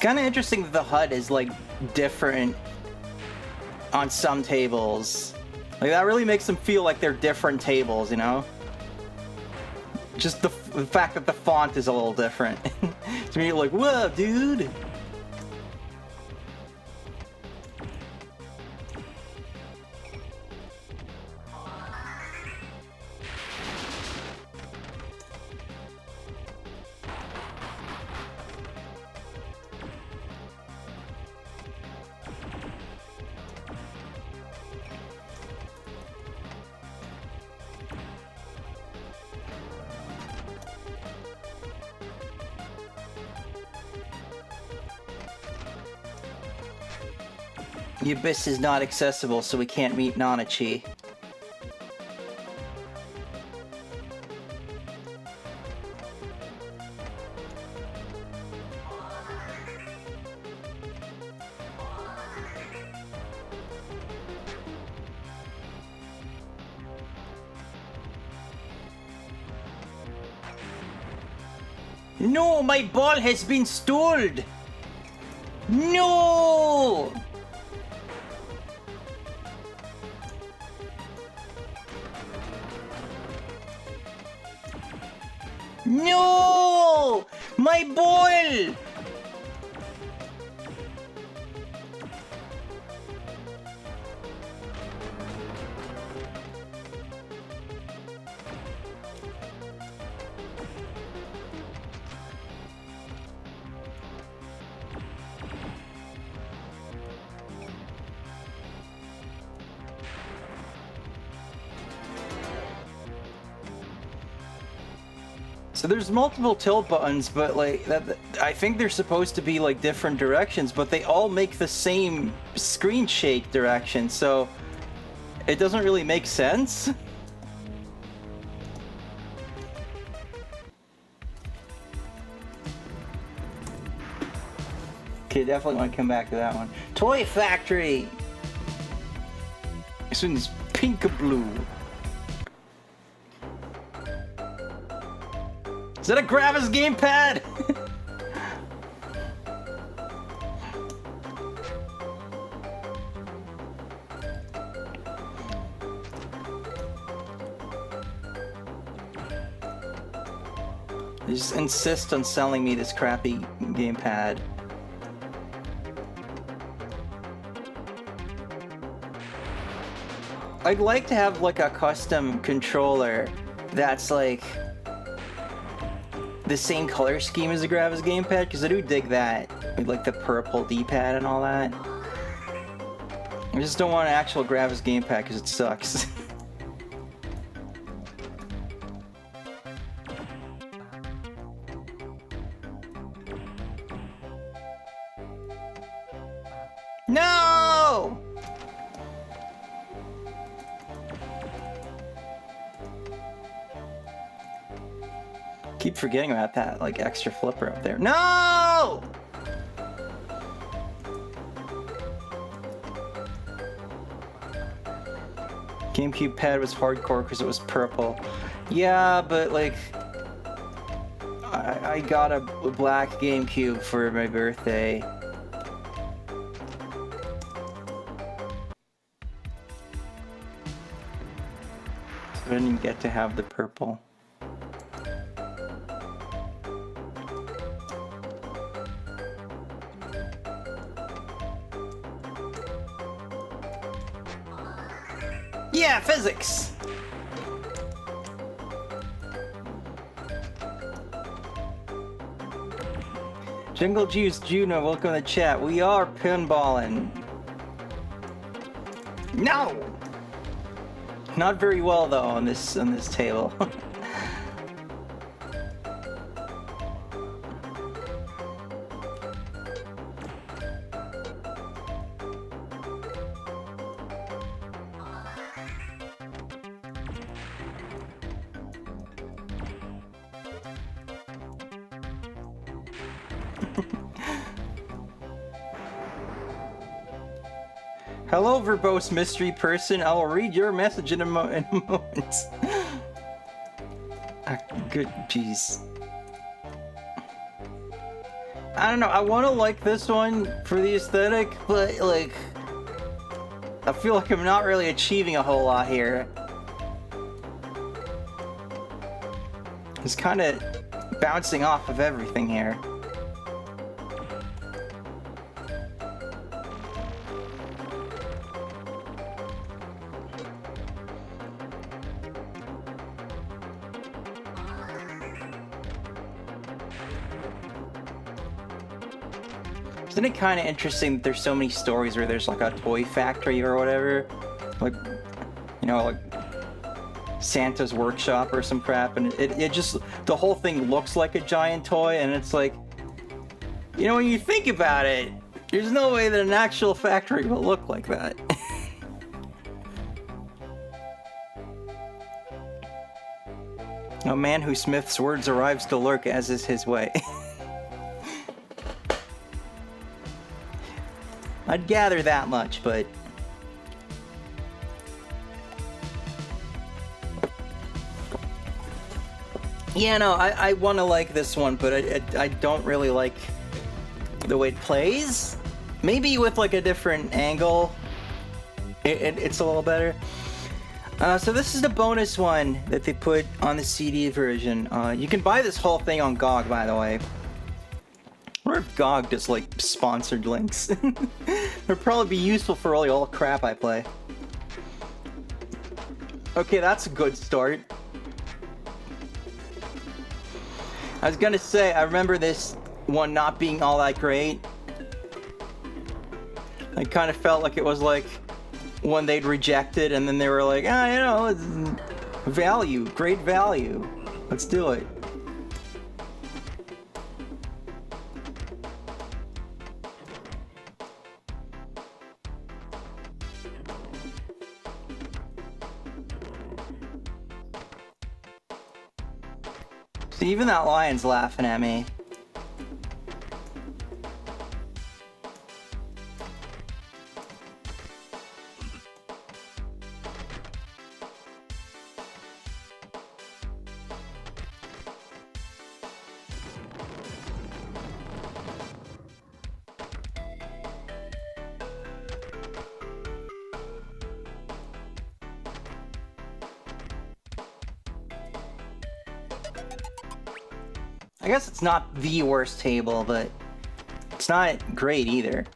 Kind of interesting that the HUD is like different on some tables. Like that really makes them feel like they're different tables, you know? Just the fact that the font is a little different. To me, you're like, whoa, dude! The Abyss is not accessible, so we can't meet Nanachi. No, my ball has been stolen! No! No! My ball! So there's multiple tilt buttons, but like I think they're supposed to be like different directions, but they all make the same screen shake direction, so it doesn't really make sense. Okay, definitely want to come back to that one. Toy Factory! This one's pink blue. Is that a Gravis gamepad? They just insist on selling me this crappy gamepad. I'd like to have like a custom controller that's like the same color scheme as the Gravis gamepad, because I do dig that, with like the purple D-pad and all that. I just don't want an actual Gravis gamepad because it sucks. No! Keep forgetting about that, like, extra flipper up there. No! GameCube pad was hardcore because it was purple. Yeah, but like, I got a black GameCube for my birthday. So I didn't get to have the purple. Yeah, physics! Jungle Juice Juno, welcome to the chat. We are pinballing. No! Not very well though on this table. Hello, verbose mystery person. I will read your message in a moment. Good, jeez. I don't know. I want to like this one for the aesthetic, but like, I feel like I'm not really achieving a whole lot here. It's kind of bouncing off of everything here. Isn't it kind of interesting that there's so many stories where there's like a toy factory or whatever? Like, you know, like Santa's workshop or some crap, and it just, the whole thing looks like a giant toy, and it's like, you know, when you think about it, there's no way that an actual factory will look like that. A man who smiths words arrives to lurk, as is his way. I'd gather that much, but... Yeah, no, I want to like this one, but I don't really like the way it plays. Maybe with like a different angle, it's a little better. So this is the bonus one that they put on the CD version. You can buy this whole thing on GOG, by the way. I wonder if GOG does like sponsored links. It'd probably be useful for all the crap I play. Okay, that's a good start. I was gonna say, I remember this one not being all that great. I kind of felt like it was like one they'd rejected, and then they were like, ah, you know, it's value, great value. Let's do it. Even that lion's laughing at me. I guess it's not the worst table, but it's not great either.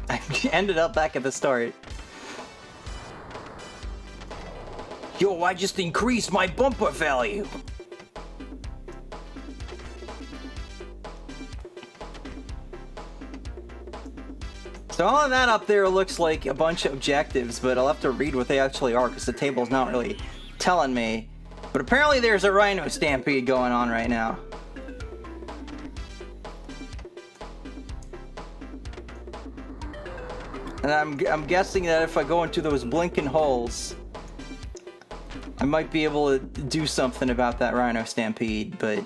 I ended up back at the start. Yo, I just increased my bumper value. So all of that up there looks like a bunch of objectives, but I'll have to read what they actually are because the table's not really telling me. But apparently there's a rhino stampede going on right now. And I'm guessing that if I go into those blinking holes, I might be able to do something about that rhino stampede, but...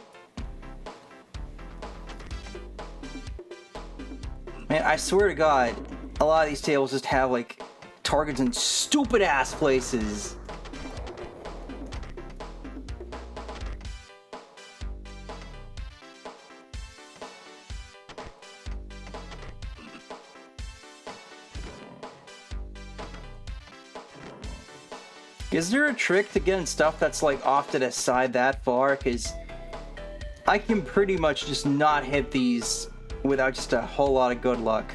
Man, I swear to God, a lot of these tables just have, like, targets in stupid-ass places. Is there a trick to getting stuff that's, like, off to the side that far? Because I can pretty much just not hit these without just a whole lot of good luck.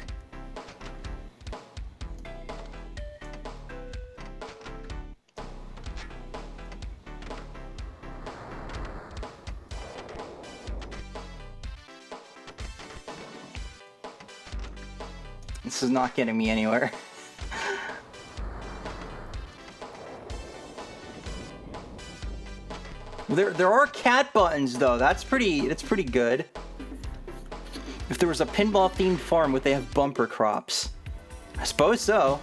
This is not getting me anywhere. There are cat buttons though. That's pretty good. If there was a pinball themed farm, would they have bumper crops? I suppose so.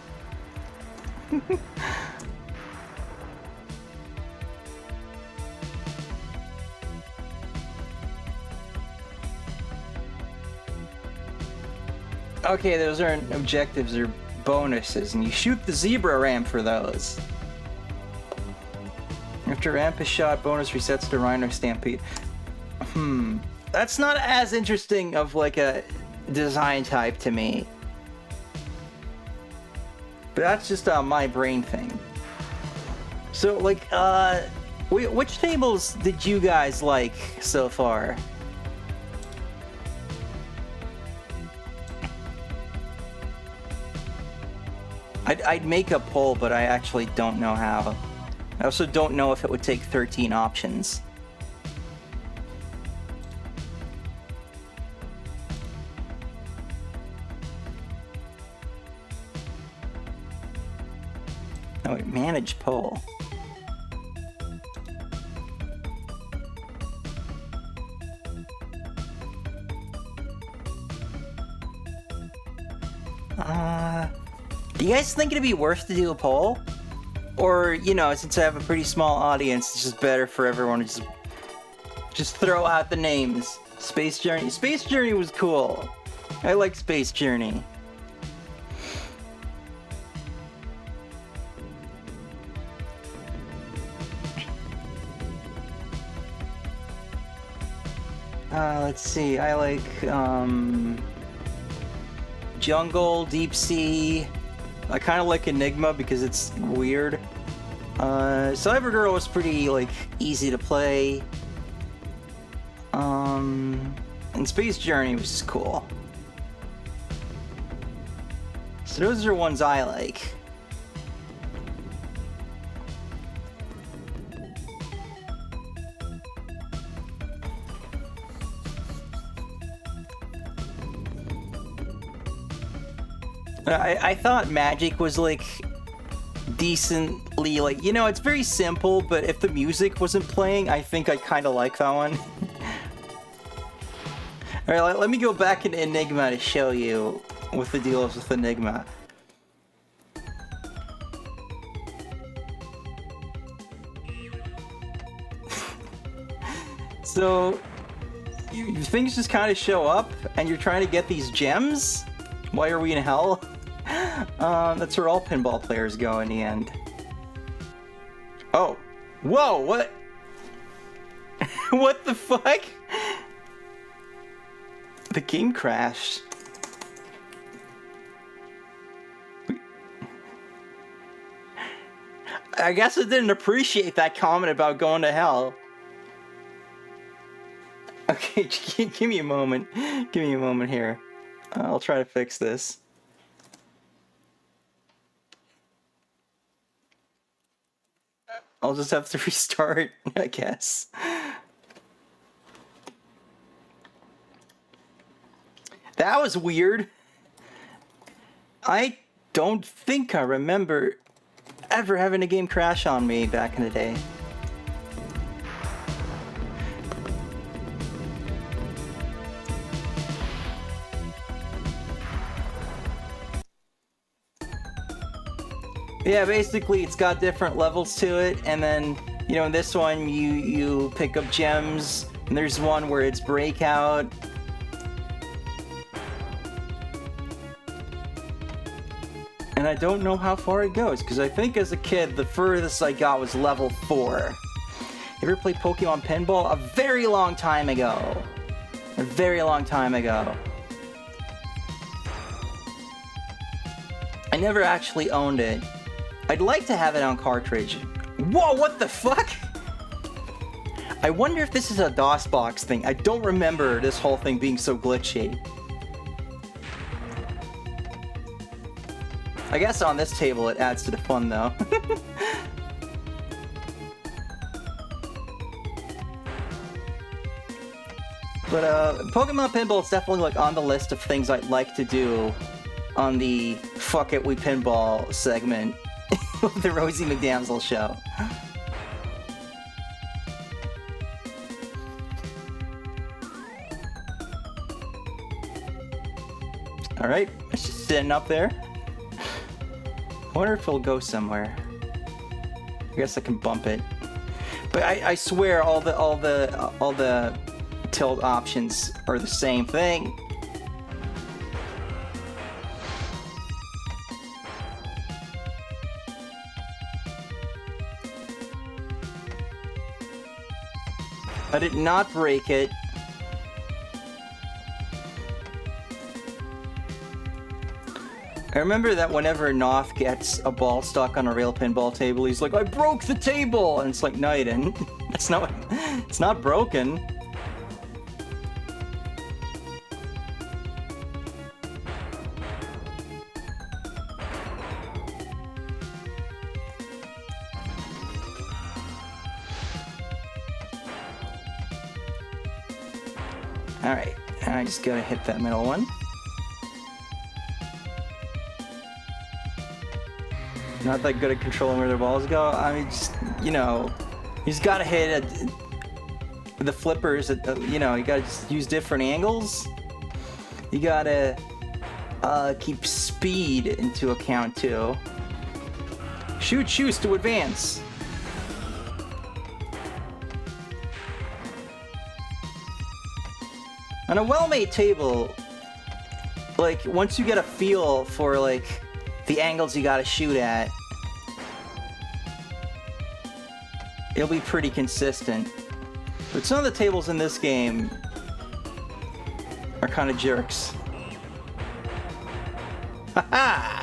Okay, those aren't objectives, they're bonuses, and you shoot the zebra ramp for those. After ramp is shot, bonus resets to rhino stampede. That's not as interesting of like a design type to me. But that's just my brain thing. So like, which tables did you guys like so far? I'd make a poll, but I actually don't know how. I also don't know if it would take 13 options. Oh wait, manage poll. Do you guys think it'd be worth to do a poll? Or, you know, since I have a pretty small audience, it's just better for everyone to just throw out the names. Space Journey. Space Journey was cool. I like Space Journey. Let's see. I like, Jungle, Deep Sea. I kind of like Enigma because it's weird. Cyber Girl was pretty, like, easy to play. And Space Journey was just cool. So those are ones I like. I thought Magic was, like, decently, like, you know, it's very simple, but if the music wasn't playing, I think I kind of like that one. Alright, let me go back into Enigma to show you what the deal is with Enigma. So, things just kind of show up, and you're trying to get these gems? Why are we in hell? That's where all pinball players go in the end. Oh. Whoa, what? What the fuck? The game crashed. I guess I didn't appreciate that comment about going to hell. Okay, give me a moment. Give me a moment here. I'll try to fix this. I'll just have to restart, I guess. That was weird. I don't think I remember ever having a game crash on me back in the day. Yeah, basically it's got different levels to it, and then, you know, in this one you pick up gems, and there's one where it's breakout. And I don't know how far it goes, because I think as a kid the furthest I got was level 4. You ever played Pokemon Pinball? A very long time ago. A very long time ago. I never actually owned it. I'd like to have it on cartridge. Whoa, what the fuck? I wonder if this is a DOSBox thing. I don't remember this whole thing being so glitchy. I guess on this table it adds to the fun though. But Pokemon Pinball is definitely like on the list of things I'd like to do on the Fuck It We Pinball segment of the Rosie McDamsel show. Alright, it's just sitting up there. I wonder if it'll go somewhere. I guess I can bump it. But I swear all the tilt options are the same thing. I did not break it. I remember that whenever Noth gets a ball stuck on a real pinball table, he's like, I broke the table! And it's like, no, you didn't. It's not broken. Alright, and I just gotta hit that middle one. Not that good at controlling where their balls go. I mean, just, you know, you just gotta hit the flippers, you know, you gotta just use different angles. You gotta keep speed into account too. Shoot shoes to advance. On a well-made table, like, once you get a feel for, like, the angles you gotta shoot at, it'll be pretty consistent. But some of the tables in this game are kind of jerks. Haha!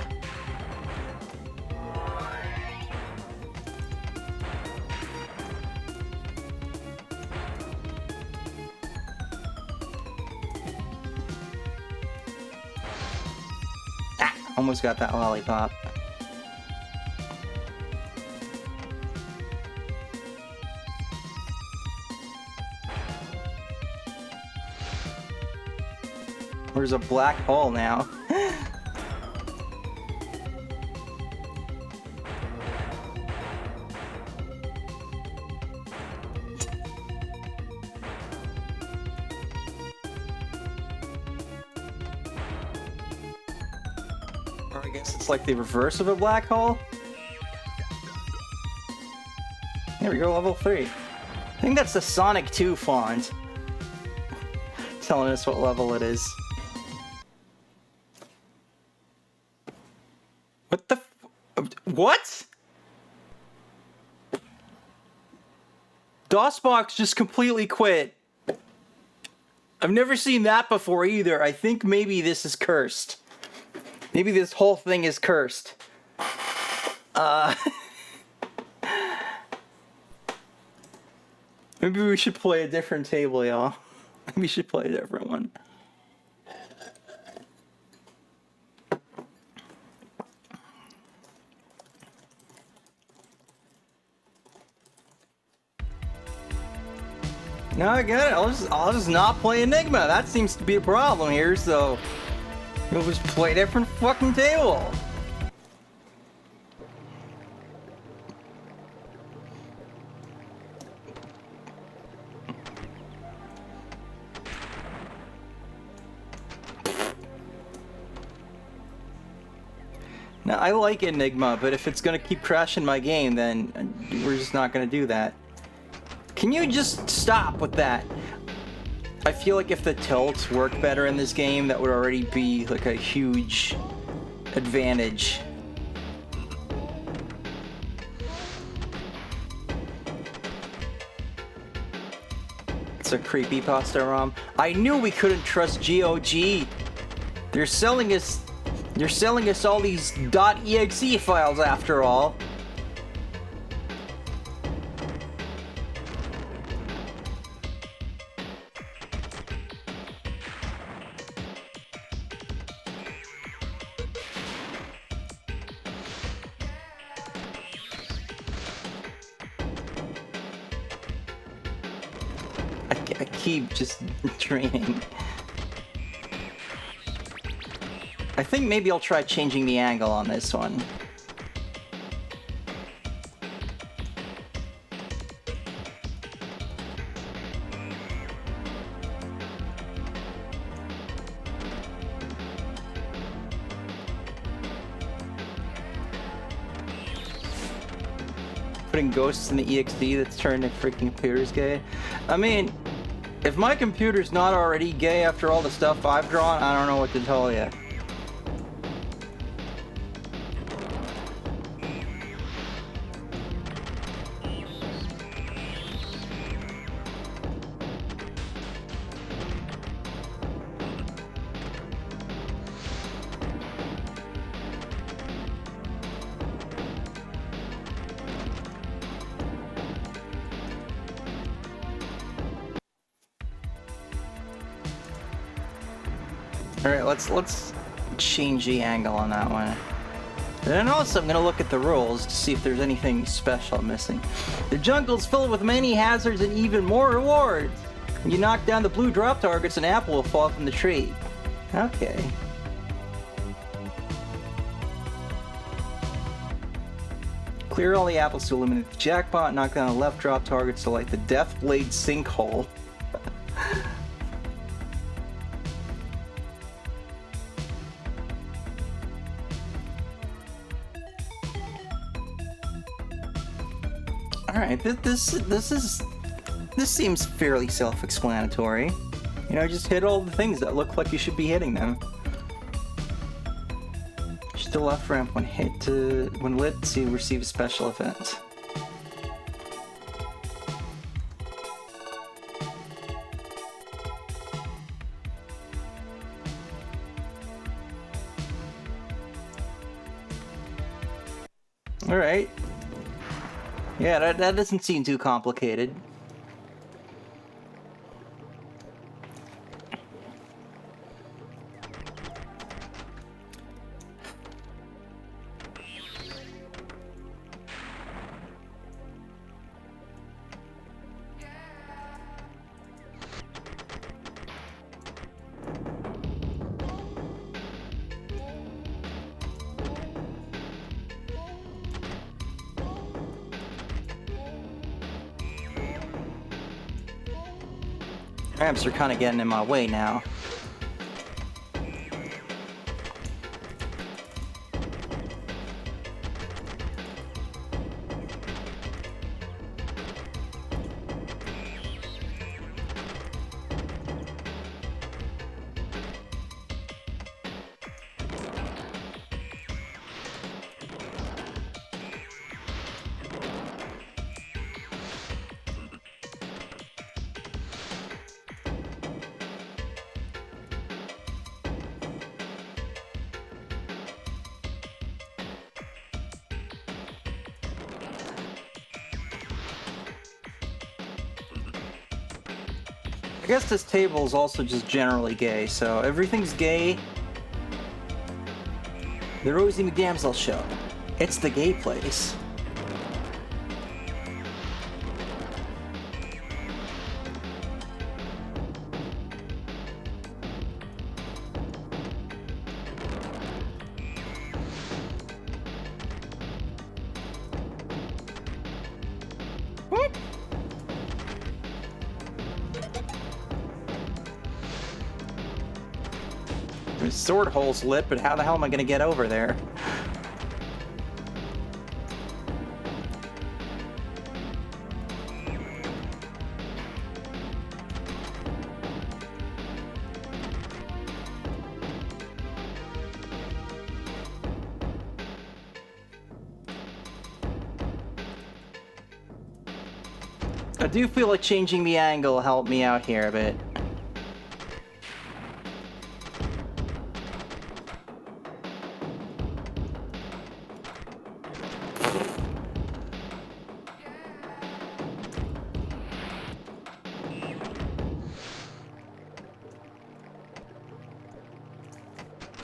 Almost got that lollipop. There's a black hole now. Or I guess it's like the reverse of a black hole. There we go, level 3. I think that's the Sonic 2 font. Telling us what level it is. What the what? DOSBox just completely quit. I've never seen that before either. I think maybe this is cursed. Maybe this whole thing is cursed. Maybe we should play a different table, y'all. Maybe we should play a different one. No, I get it. I'll just not play Enigma. That seems to be a problem here, so we'll just play a different fucking table. Now, I like Enigma, but if it's gonna keep crashing my game, then we're just not gonna do that. Can you just stop with that? I feel like if the tilts work better in this game, that would already be like a huge advantage. It's a creepypasta ROM. I knew we couldn't trust GOG. They're selling us all these .exe files after all. I keep just draining. I think maybe I'll try changing the angle on this one. Putting ghosts in the EXD that's turning freaking computers gay. I mean, if my computer's not already gay after all the stuff I've drawn, I don't know what to tell you. Alright, let's change the angle on that one. And then also I'm gonna look at the rules to see if there's anything special missing. The jungle's filled with many hazards and even more rewards. When you knock down the blue drop targets, an apple will fall from the tree. Okay. Clear all the apples to eliminate the jackpot, knock down the left drop targets to light the Death Blade sinkhole. Alright, this seems fairly self-explanatory. You know, just hit all the things that look like you should be hitting them. Push the left ramp when lit to receive a special event. Alright. Yeah, that doesn't seem too complicated. Ramps are kind of getting in my way now. I guess this table is also just generally gay, so everything's gay. The Rosie McDamsel Show. It's the gay place. Whoop. The sword hole's lit, but how the hell am I gonna get over there? I do feel like changing the angle helped me out here a bit.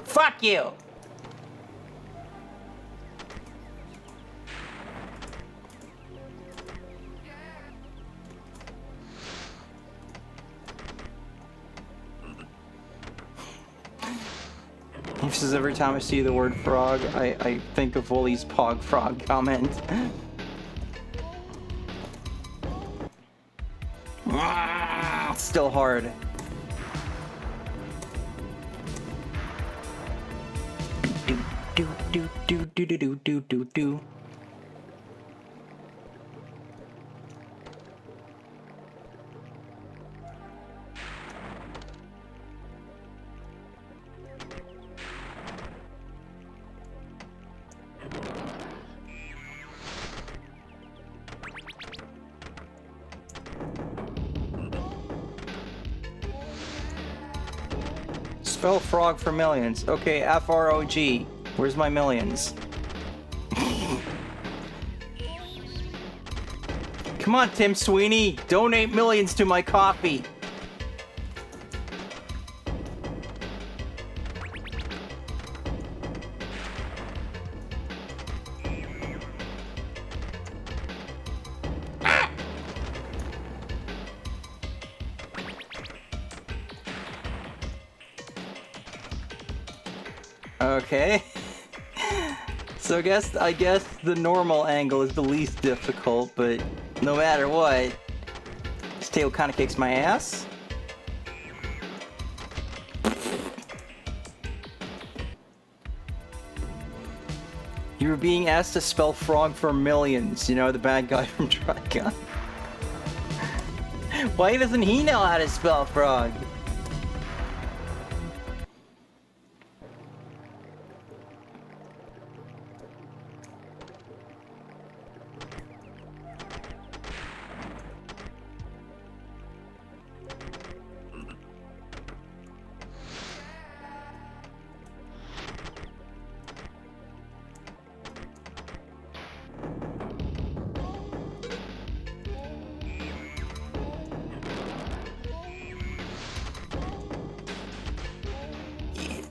Fuck you! He says every time I see the word frog, I think of Wooly's Pog Frog comment. Still hard. Do do do do do do do do do. Spell frog for millions. Okay, F-R-O-G. Where's my millions? Come on, Tim Sweeney. Donate millions to my coffee. Okay. So I guess the normal angle is the least difficult, but no matter what, this table kind of kicks my ass. You were being asked to spell frog for millions, you know, the bad guy from Trigun. Why doesn't he know how to spell frog?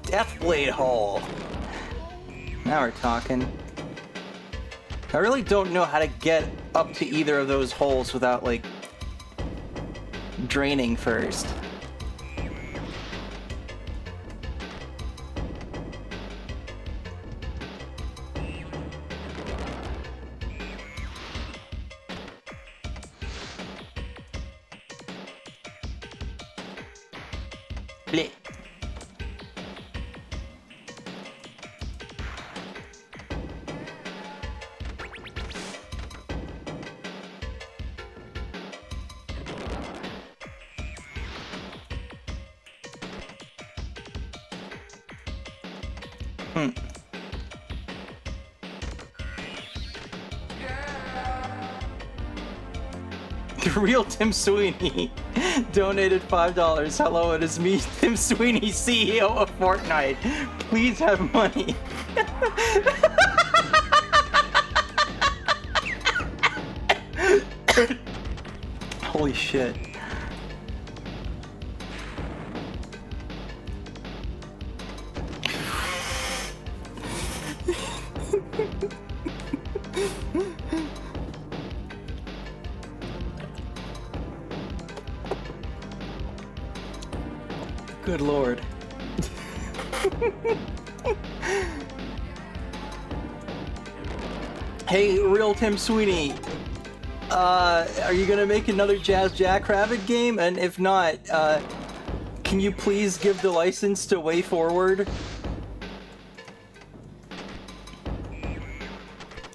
Deathblade hole. Now we're talking. I really don't know how to get up to either of those holes without, like, draining first. Blech. The real Tim Sweeney donated $5. Hello, it is me, Tim Sweeney, CEO of Fortnite. Please have money. Holy shit. Good lord. Hey, real Tim Sweeney. Are you gonna make another Jazz Jackrabbit game? And if not, can you please give the license to Way Forward?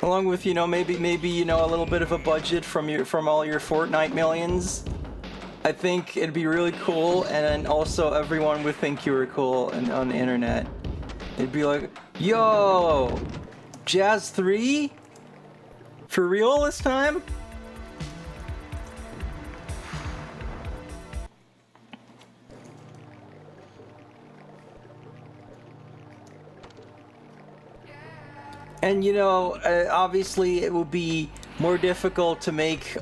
Along with, you know, maybe you know, a little bit of a budget from all your Fortnite millions. I think it'd be really cool, and also everyone would think you were cool on the internet. It'd be like, yo, Jazz 3? For real this time? And you know, obviously it would be more difficult to make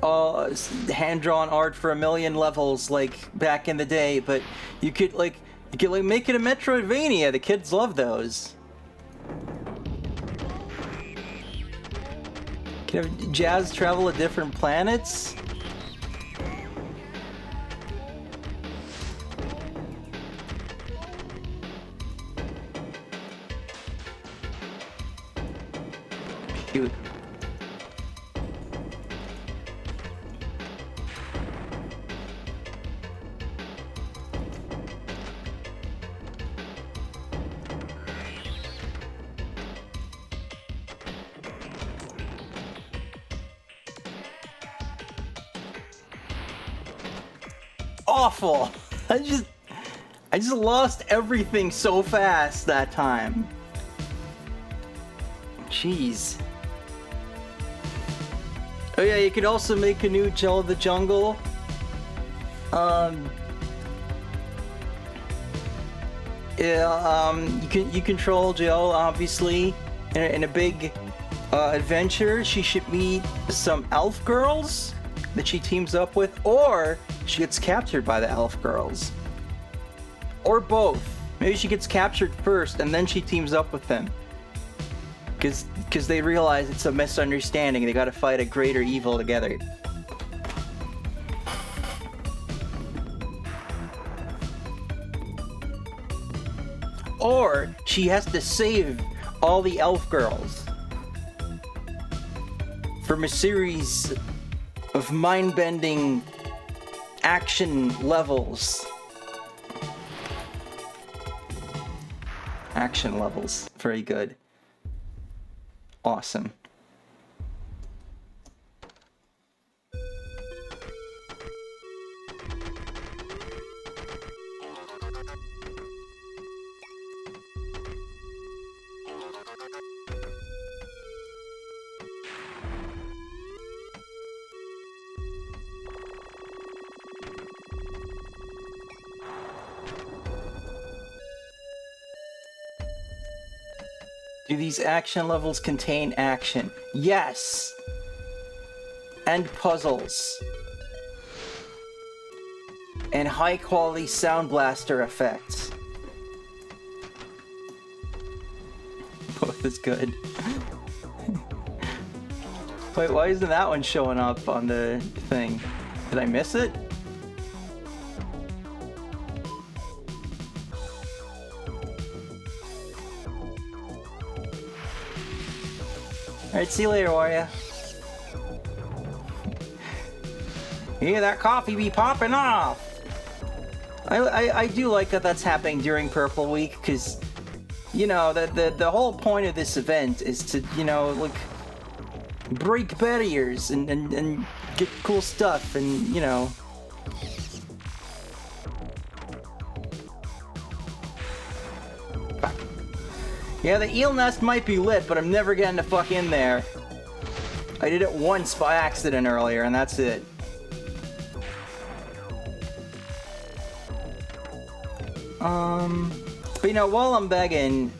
hand-drawn art for 1,000,000 levels like back in the day, but you could like make it a Metroidvania. The kids love those. Can have Jazz travel to different planets? Cute. Awful. I just lost everything so fast that time. Jeez. Oh yeah, you could also make a new Gel of the Jungle. You control Gel obviously in a big adventure. She should meet some elf girls that she teams up with, or she gets captured by the elf girls. Or both. Maybe she gets captured first and then she teams up with them. Because they realize it's a misunderstanding. They gotta fight a greater evil together. Or she has to save all the elf girls from a series of mind-bending action levels. Action levels. Very good. Awesome. Do these action levels contain action? Yes! And puzzles. And high quality sound blaster effects. Both is good. Wait, why isn't that one showing up on the thing? Did I miss it? Alright, see you later, Warrior. Yeah, that coffee be popping off! I do like that that's happening during Purple Week, because, you know, the whole point of this event is to, you know, like, break barriers and get cool stuff, and, you know... Yeah, the eel nest might be lit, but I'm never getting the fuck in there. I did it once by accident earlier, and that's it. But you know, while I'm begging,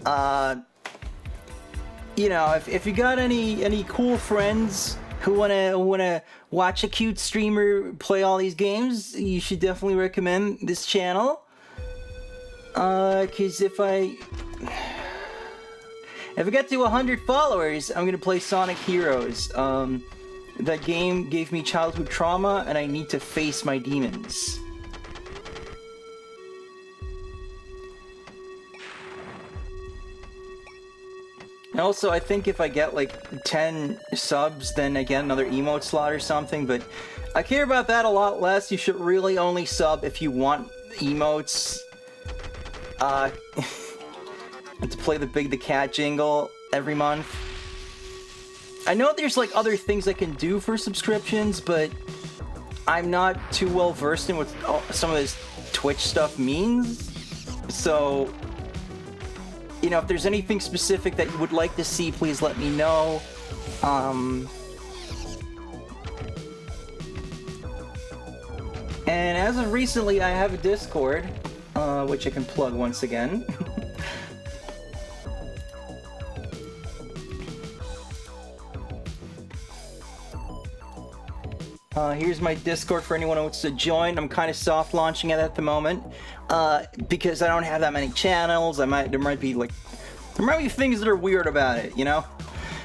you know, if you got any cool friends who wanna watch a cute streamer play all these games, you should definitely recommend this channel. 'Cause if I get to 100 followers, I'm gonna play Sonic Heroes. That game gave me childhood trauma, and I need to face my demons. And also, I think if I get like 10 subs, then I get another emote slot or something, but I care about that a lot less. You should really only sub if you want emotes. To play the cat jingle every month. I know there's like other things I can do for subscriptions, but I'm not too well versed in what some of this Twitch stuff means. So, you know, if there's anything specific that you would like to see, please let me know. And as of recently, I have a Discord, which I can plug once again. Here's my Discord for anyone who wants to join. I'm kind of soft launching it at the moment, because I don't have that many channels. There might be things that are weird about it, you know?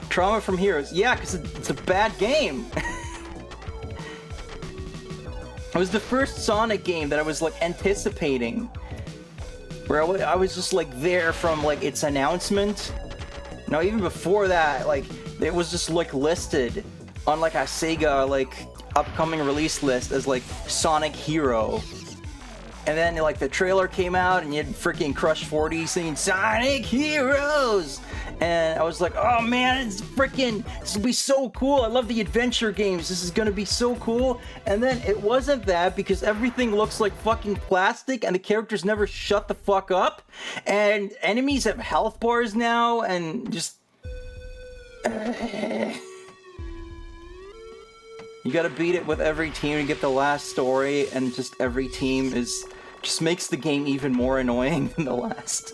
Trauma from Heroes. Yeah, because it's a bad game. It was the first Sonic game that I was like anticipating, where I was just like there from like its announcement. No, even before that, like it was just like listed on like a Sega like upcoming release list as like Sonic Hero. And then like the trailer came out and you had freaking Crush 40 singing Sonic Heroes. And I was like, oh man, this will be so cool. I love the adventure games. This is gonna be so cool. And then it wasn't that, because everything looks like fucking plastic and the characters never shut the fuck up. And enemies have health bars now and just... You gotta beat it with every team to get the last story, and just every team just makes the game even more annoying than the last.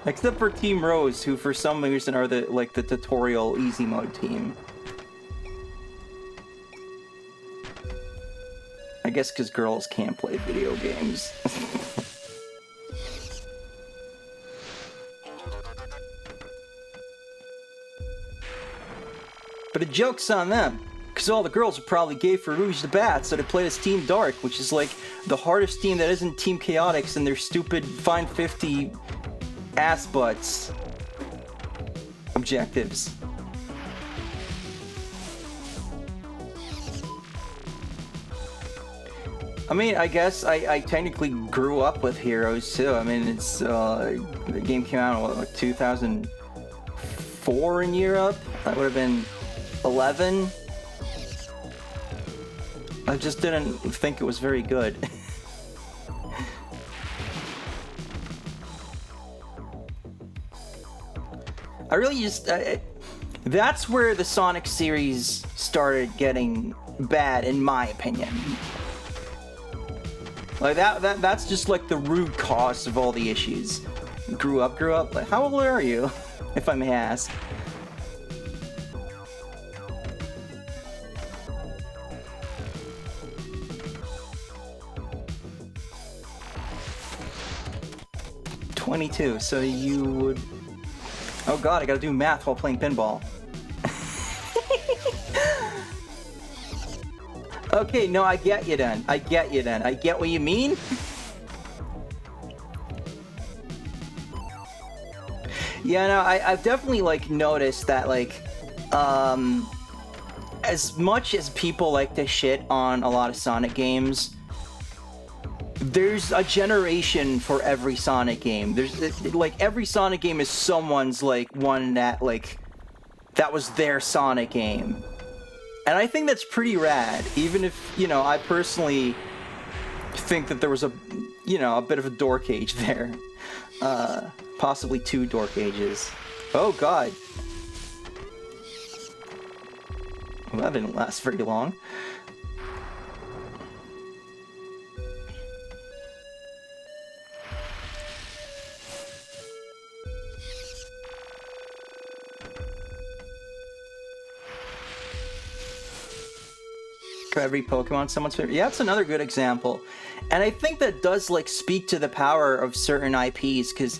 Except for Team Rose, who for some reason are the tutorial easy mode team. I guess because girls can't play video games. But the joke's on them, because all the girls are probably gay for Rouge the Bat, so they played as Team Dark, which is like the hardest team that isn't Team Chaotix and their stupid Fine 50 ass butts objectives. I mean, I guess I technically grew up with Heroes too. I mean, it's the game came out in like 2004 in Europe. That would have been 11. I just didn't think it was very good. I really just... that's where the Sonic series started getting bad, in my opinion. Like, that's just like the root cause of all the issues. Grew up? Like, how old are you, if I may ask? .22, so you would... Oh god, I gotta do math while playing pinball. Okay, no, I get you then. I get what you mean. Yeah, no, I've definitely, like, noticed that, like, as much as people like to shit on a lot of Sonic games, there's a generation for every Sonic game. There's, like, every Sonic game is someone's, like, one that, like, that was their Sonic game. And I think that's pretty rad, even if, you know, I personally think that there was a, you know, a bit of a door cage there. Possibly 2 door cages. Oh, God. Well, that didn't last very long. Every Pokemon someone's favorite. Yeah, that's another good example. And I think that does, like, speak to the power of certain IPs, because,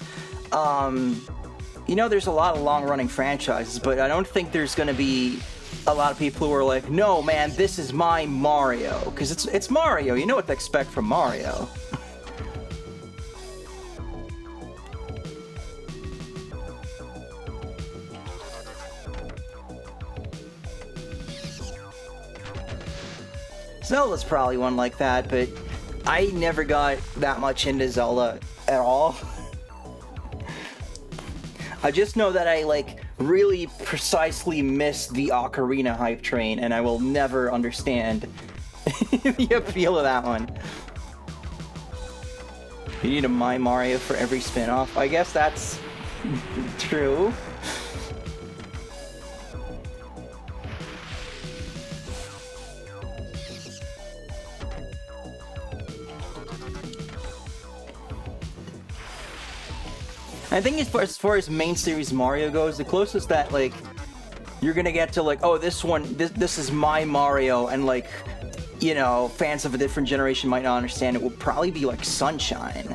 you know, there's a lot of long-running franchises, but I don't think there's gonna be a lot of people who are like, no, man, this is my Mario. Because it's Mario. You know what to expect from Mario. Zelda's probably one like that, but I never got that much into Zelda at all. I just know that I like really precisely missed the Ocarina hype train, and I will never understand the appeal of that one. You need a My Mario for every spin-off. I guess that's true. I think as far as main series Mario goes, the closest that like you're gonna get to like, oh, this is my Mario, and like, you know, fans of a different generation might not understand it, will probably be like Sunshine.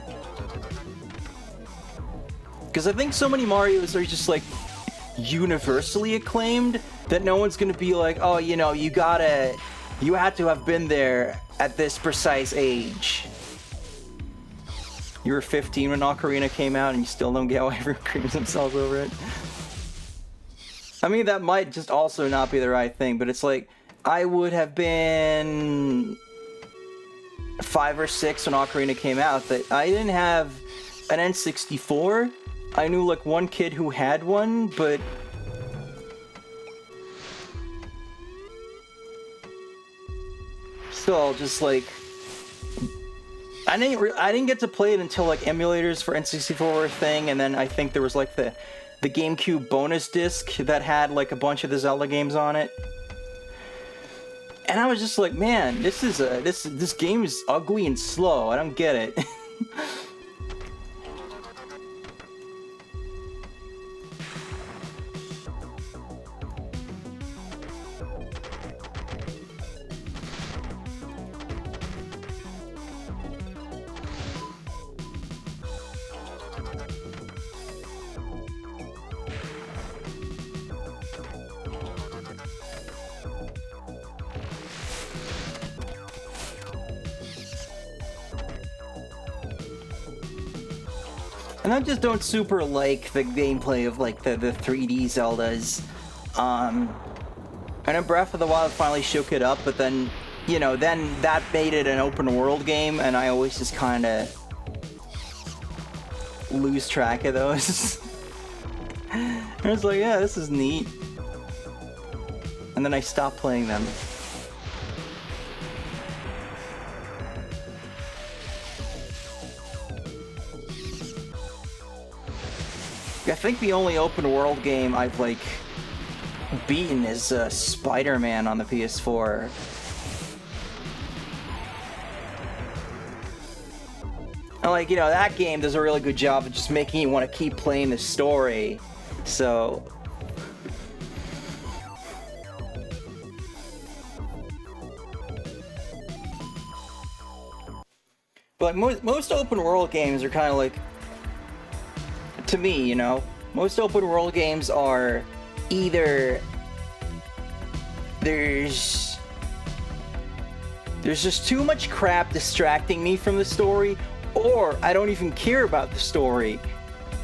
Because I think so many Marios are just like universally acclaimed that no one's gonna be like, oh, you know, you had to have been there at this precise age. You were 15 when Ocarina came out and you still don't get why everyone creams themselves over it. I mean, that might just also not be the right thing, but it's like, I would have been 5 or 6 when Ocarina came out, but I didn't have an N64. I knew like one kid who had one, but still, just like, I didn't get to play it until like emulators for N64 were a thing, and then I think there was like the GameCube bonus disc that had like a bunch of the Zelda games on it. And I was just like, man, this game is ugly and slow. I don't get it. And I just don't super like the gameplay of like the 3D Zeldas. And then Breath of the Wild finally shook it up, but then, you know, then that made it an open world game, and I always just kind of lose track of those. I was like, yeah, this is neat. And then I stopped playing them. I think the only open world game I've like beaten is Spider-Man on the PS4. And like, you know, that game does a really good job of just making you want to keep playing the story. So but like most open world games are kind of like, to me, you know, most open world games are either there's just too much crap distracting me from the story, or I don't even care about the story.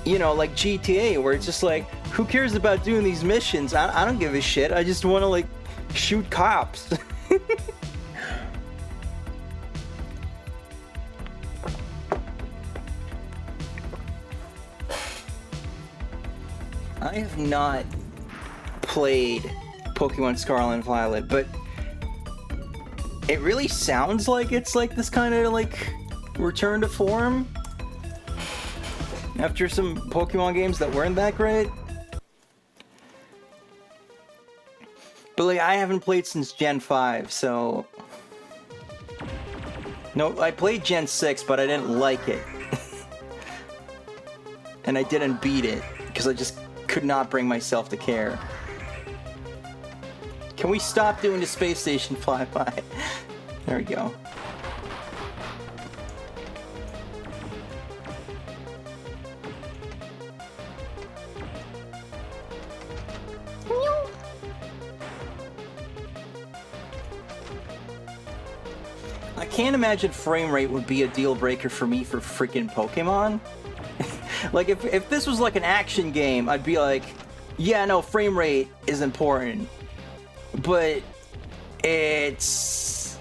You know, like GTA, where it's just like, who cares about doing these missions? I don't give a shit. I just want to like shoot cops. I have not played Pokemon Scarlet and Violet, but it really sounds like it's like this kind of like return to form after some Pokemon games that weren't that great. But like, I haven't played since Gen 5, so no, I played Gen 6, but I didn't like it. And I didn't beat it because I just could not bring myself to care. Can we stop doing the space station flyby? There we go. I can't imagine frame rate would be a deal breaker for me for freaking Pokemon. Like, if this was like an action game, I'd be like, yeah, no, frame rate is important. But it's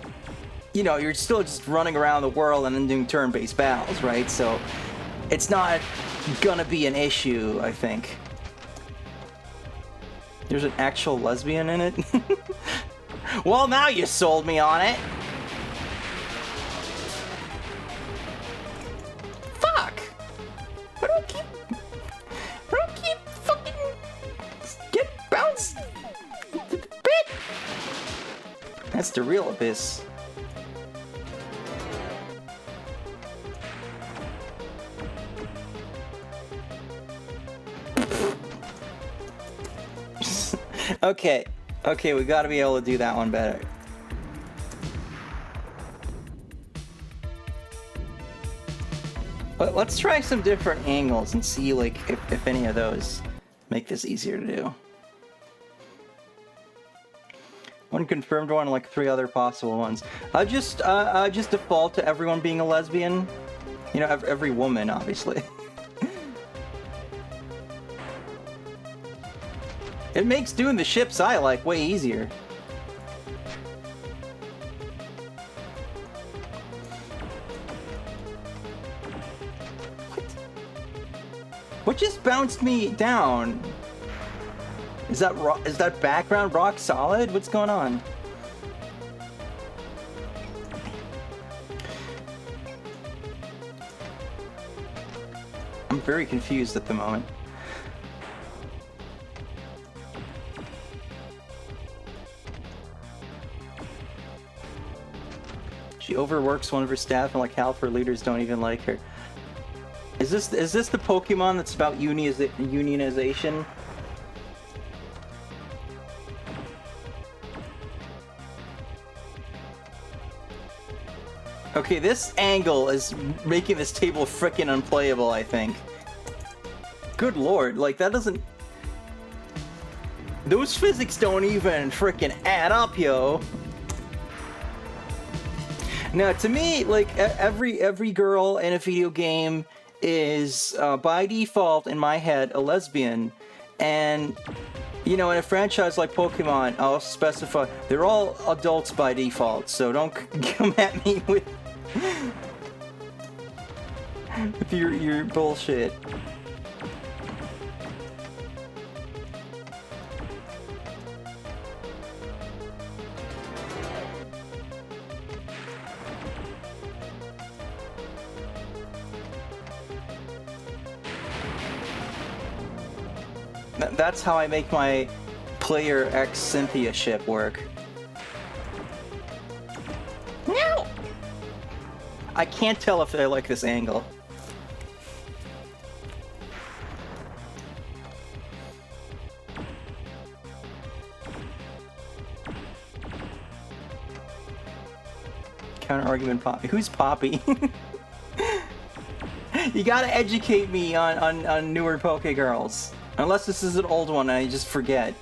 you know, you're still just running around the world and then doing turn-based battles, right? So it's not gonna be an issue, I think. There's an actual lesbian in it? Well, now you sold me on it! Fuck! I don't keep fucking get bounced! Bit! That's the real abyss. Okay, we gotta be able to do that one better. But let's try some different angles and see, like, if any of those make this easier to do. One confirmed one, like 3 other possible ones. I just default to everyone being a lesbian. You know, every woman, obviously. It makes doing the ships I like way easier. What just bounced me down? Is that background rock solid? What's going on? I'm very confused at the moment. She overworks one of her staff, and like half her leaders don't even like her. Is this the Pokemon that's about unionization? Okay, this angle is making this table frickin' unplayable, I think. Good lord, like that doesn't... Those physics don't even frickin' add up, yo. Now, to me, like, every girl in a video game is, by default, in my head, a lesbian. And, you know, in a franchise like Pokemon, I'll specify, they're all adults by default, so don't come at me with your bullshit. That's how I make my player X Cynthia ship work. No! I can't tell if I like this angle. Counter argument Poppy. Who's Poppy? You gotta educate me on newer Poke Girls. Unless this is an old one and I just forget.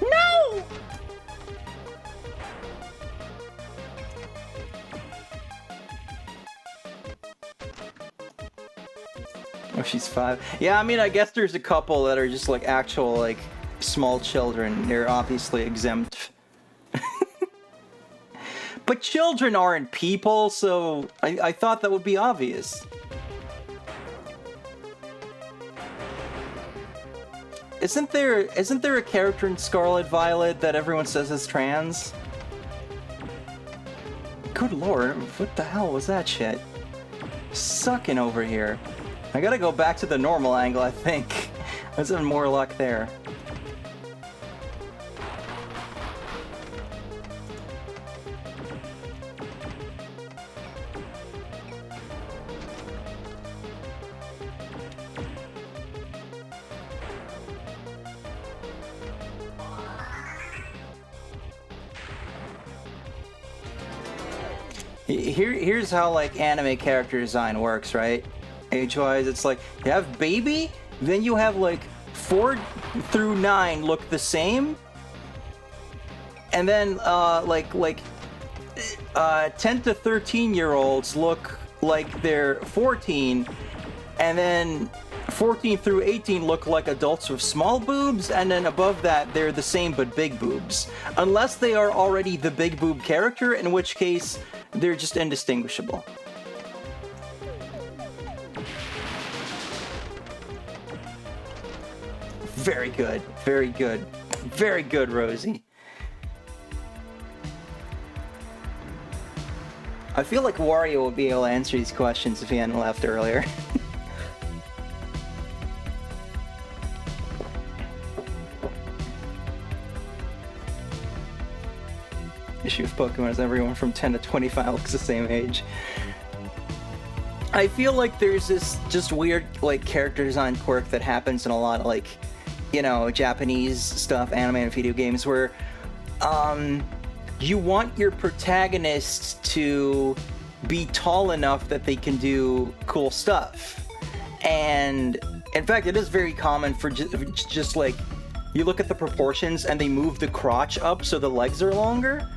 No! Oh, she's 5. Yeah, I mean, I guess there's a couple that are just like actual, like, small children. They're obviously exempt. But children aren't people, so I thought that would be obvious. Isn't there a character in Scarlet Violet that everyone says is trans? Good lord, what the hell was that shit? Sucking over here. I gotta go back to the normal angle, I think. There's even more luck there. Here's how, like, anime character design works, right? Age-wise, it's like, you have baby, then you have, like, 4 through 9 look the same, and then, 10 to 13-year-olds look like they're 14, and then 14 through 18 look like adults with small boobs, and then above that, they're the same but big boobs. Unless they are already the big boob character, in which case, they're just indistinguishable. Very good, very good. Very good, Rosie. I feel like Wario would be able to answer these questions if he hadn't left earlier. Issue with Pokemon is everyone from 10 to 25 looks the same age. I feel like there's this just weird like character design quirk that happens in a lot of like, you know, Japanese stuff, anime and video games, where you want your protagonists to be tall enough that they can do cool stuff. And in fact, it is very common for just like, you look at the proportions and they move the crotch up so the legs are longer.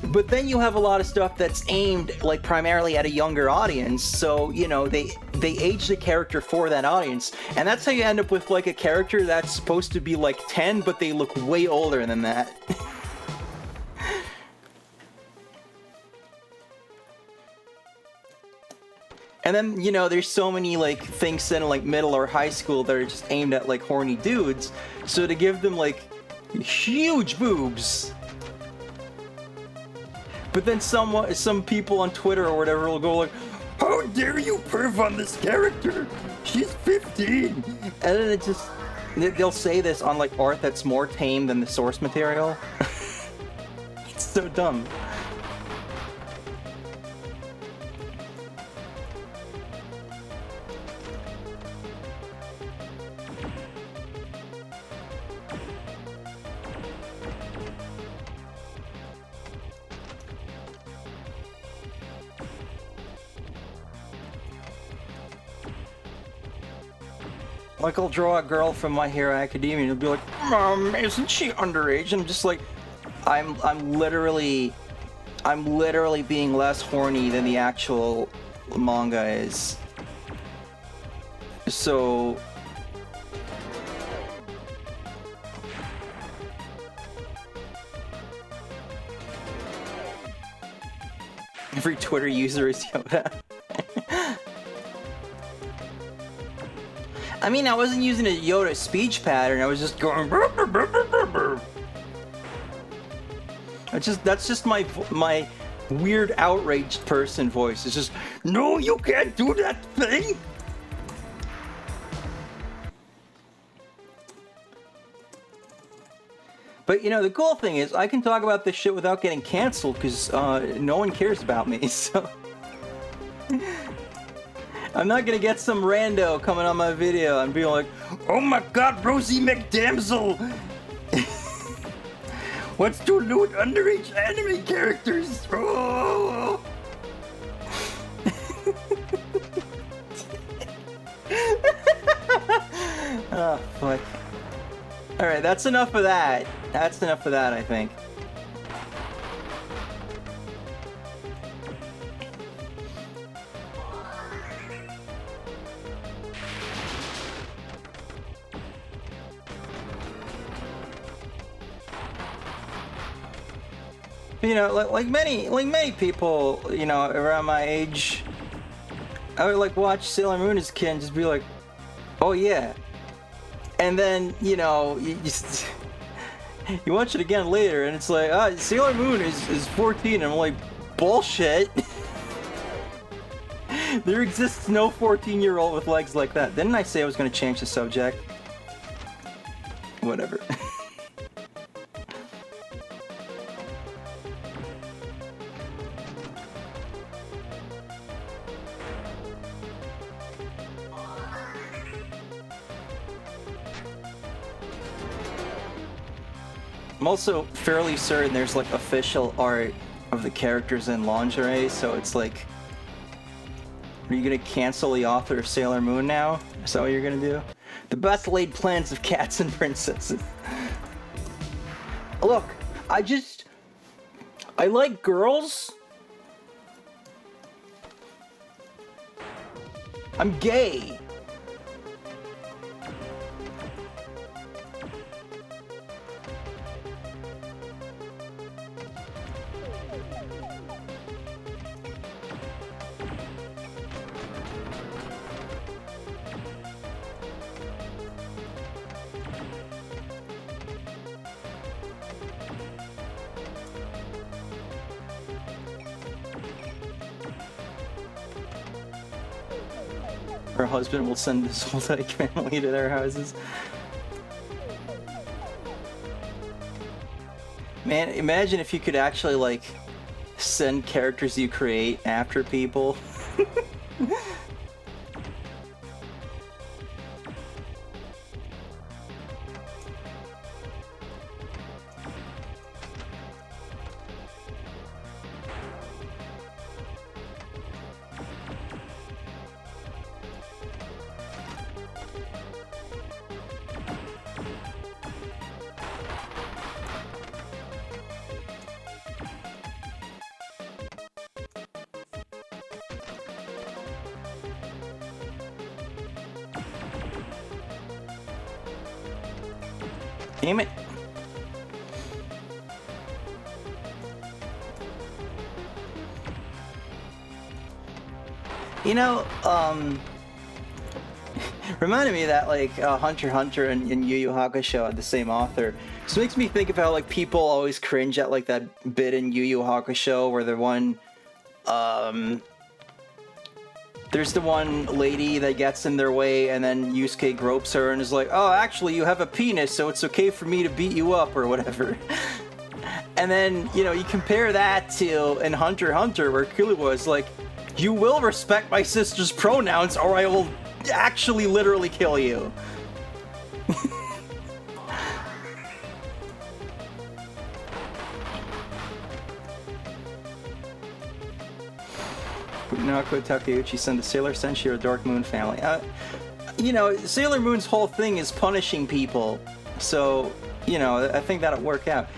But then you have a lot of stuff that's aimed like primarily at a younger audience, so you know they age the character for that audience, and that's how you end up with like a character that's supposed to be like 10, but they look way older than that. And then, you know, there's so many like things set in like middle or high school that are just aimed at like horny dudes, so to give them like huge boobs. But then some people on Twitter or whatever will go like, "How dare you perv on this character? She's 15!" And then it just, they'll say this on like art that's more tame than the source material. It's so dumb. Like, I'll draw a girl from My Hero Academia and it'll be like, "Mom, isn't she underage?" And I'm just like, I'm literally being less horny than the actual manga is. So every Twitter user is Yoda. I mean, I wasn't using a Yoda speech pattern. I was just going. That's just my weird outraged person voice. It's just, "No, you can't do that thing." But you know, the cool thing is I can talk about this shit without getting canceled because no one cares about me. So. I'm not gonna get some rando coming on my video and being like, "Oh my god, Rosie McDamsel wants to loot underage anime characters." Oh. Oh, fuck. Alright, that's enough of that. That's enough of that, I think. You know, like many people, you know, around my age, I would like watch Sailor Moon as a kid and just be like, "Oh yeah," and then you know you watch it again later and it's like, Sailor Moon is 14. And I'm like, bullshit. There exists no 14-year-old with legs like that. Didn't I say I was going to change the subject? Whatever. I'm also fairly certain there's like official art of the characters in lingerie, so it's like, are you gonna cancel the author of Sailor Moon now? Is that what you're gonna do? The best laid plans of cats and princesses. Look, I like girls. I'm gay. Her husband will send this whole like family to their houses. Man, imagine if you could actually like send characters you create after people. Damn it. You know, reminded me of that like Hunter x Hunter and Yu Yu Hakusho had the same author. So it makes me think of how like people always cringe at like that bit in Yu Yu Hakusho where the one there's the one lady that gets in their way and then Yusuke gropes her and is like, oh, actually you have a penis, so it's okay for me to beat you up or whatever. And then, you know, you compare that to in Hunter x Hunter where Killua is like, you will respect my sister's pronouns or I will actually literally kill you. Naoko Takeuchi sent a Sailor Senshi or Dark Moon family. You know, Sailor Moon's whole thing is punishing people. So, you know, I think that'll work out.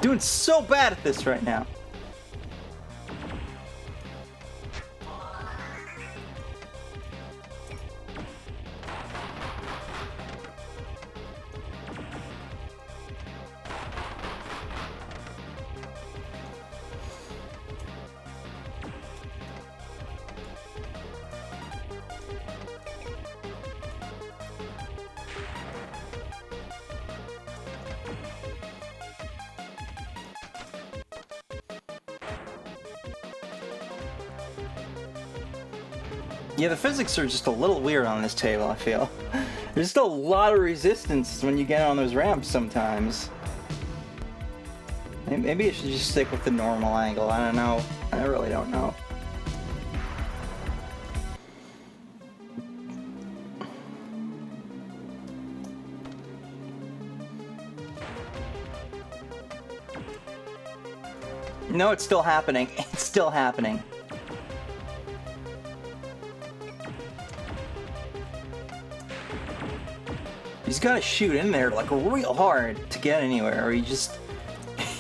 Doing so bad at this right now. Yeah, the physics are just a little weird on this table, I feel. There's just a lot of resistance when you get on those ramps sometimes. Maybe I should just stick with the normal angle, I don't know. I really don't know. No, it's still happening. It's still happening. He's got to shoot in there like real hard to get anywhere, or he just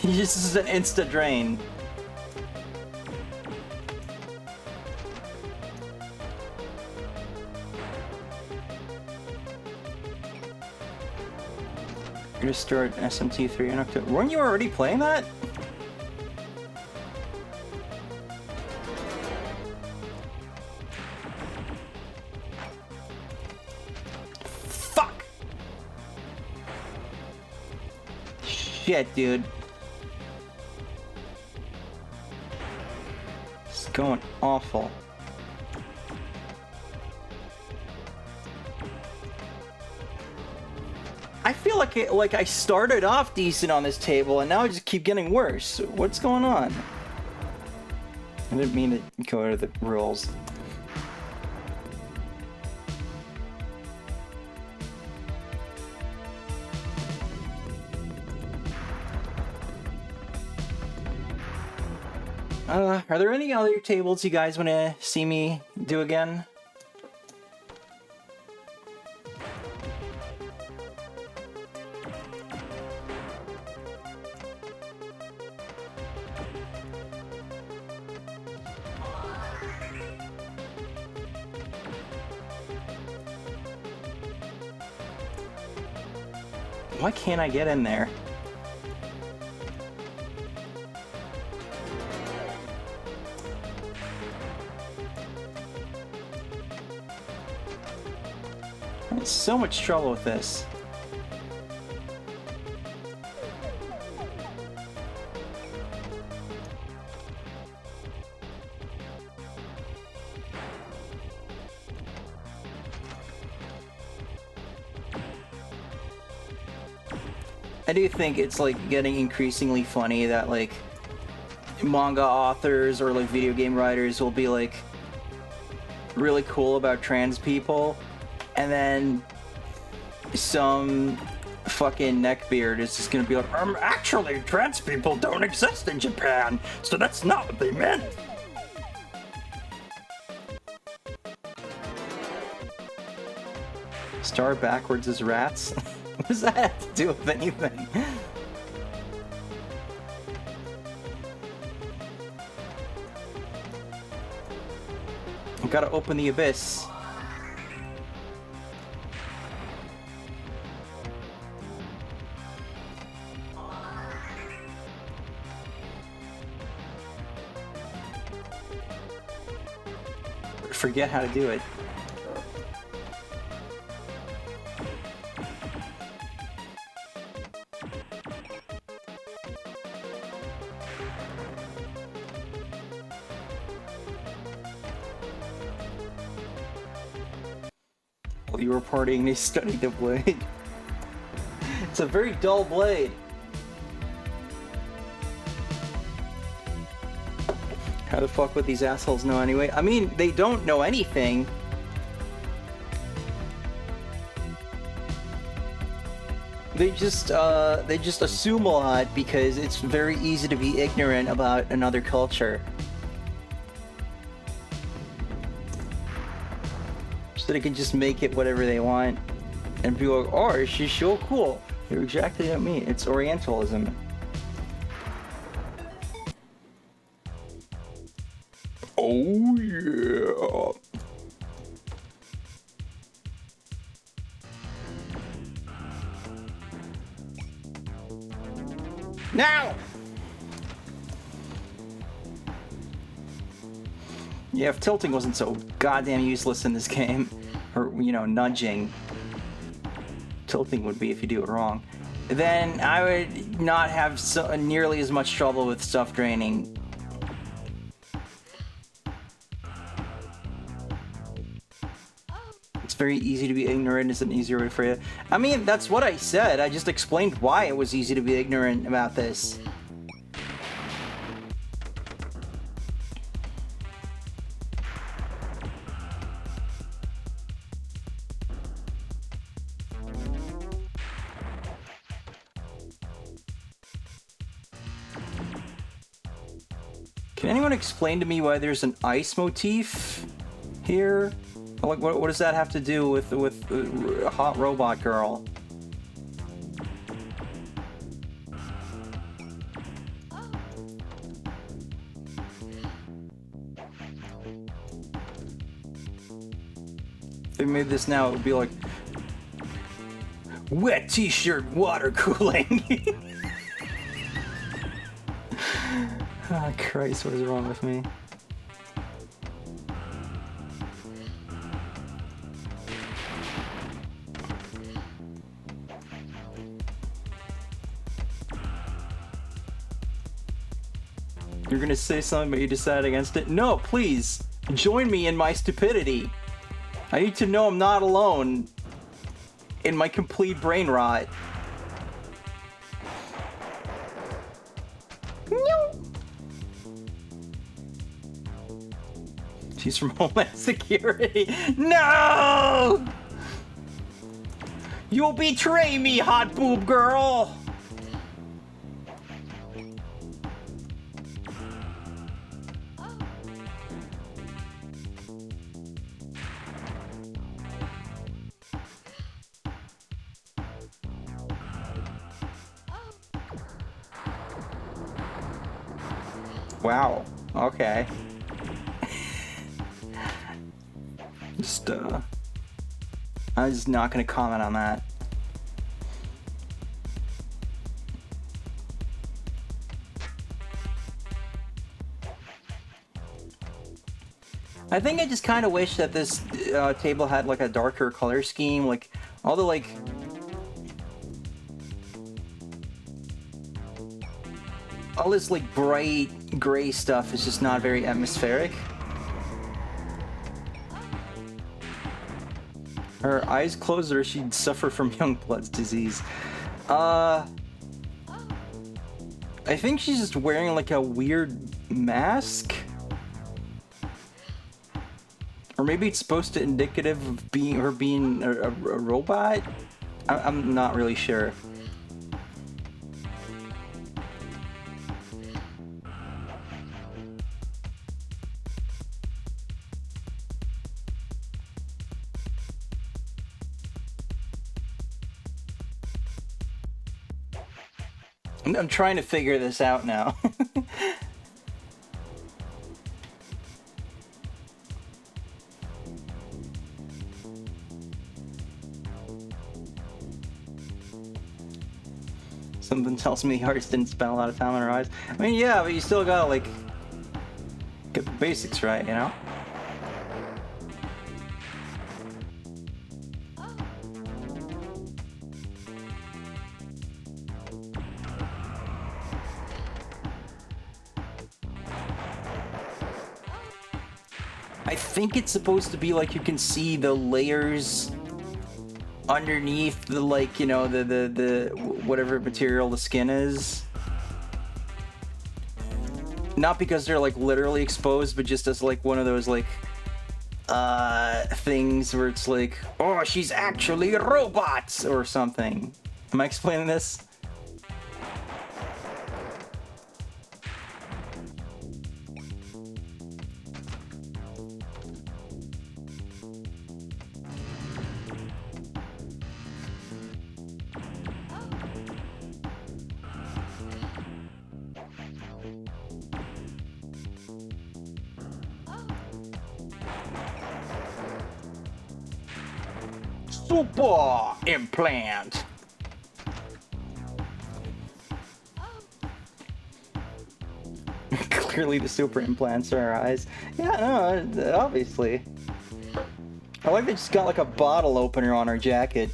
is an insta drain. You're gonna start SMT3 in October. Weren't you already playing that? Shit, dude. It's going awful. I feel like I started off decent on this table and now I just keep getting worse. What's going on? I didn't mean to go to the rules. Are there any other tables you guys want to see me do again? Why can't I get in there? I'm in so much trouble with this. I do think it's like getting increasingly funny that like manga authors or like video game writers will be like really cool about trans people, and then some fucking neckbeard is just gonna be like, actually trans people don't exist in Japan, so that's not what they meant. Star backwards is rats? What does that have to do with anything? I've gotta open the abyss. Forget how to do it. While you were partying, they studied the blade. It's a very dull blade. How the fuck would these assholes know anyway? I mean, they don't know anything. They just assume a lot because it's very easy to be ignorant about another culture. So they can just make it whatever they want and be like, oh, she's so cool. You're exactly like me. It's Orientalism. Oh yeah. Now! Yeah, if tilting wasn't so goddamn useless in this game, or, you know, nudging, tilting would be if you do it wrong, then I would not have nearly as much trouble with stuff draining. It's very easy to be ignorant is an easier way to phrase it. I mean, that's what I said. I just explained why it was easy to be ignorant about this. Can anyone explain to me why there's an ice motif here? Like, what does that have to do with Hot Robot Girl? If they made this now, it would be like wet t-shirt water cooling. Oh Christ, what is wrong with me? You're gonna say something but you decide against it? No, please! Join me in my stupidity! I need to know I'm not alone in my complete brain rot. She's from Homeland Security. No! You'll betray me, hot boob girl! Wow. Okay. I'm just not gonna comment on that. I think I just kind of wish that this table had like a darker color scheme, like all the like all this like bright gray stuff is just not very atmospheric. Her eyes closed or she'd suffer from young blood's disease. I think she's just wearing like a weird mask. Or maybe it's supposed to indicative of being a robot? I'm not really sure. I'm trying to figure this out now. Something tells me Hearts didn't spend a lot of time on her eyes. I mean, yeah, but you still gotta, like, get the basics right, you know? I think it's supposed to be like you can see the layers underneath the, like, you know, the whatever material the skin is. Not because they're like literally exposed, but just as like one of those like things where it's like, oh, she's actually a robot or something. Am I explaining this? Super implant. Clearly the super implants are her eyes. Yeah, no, obviously. I like they just got like a bottle opener on her jacket.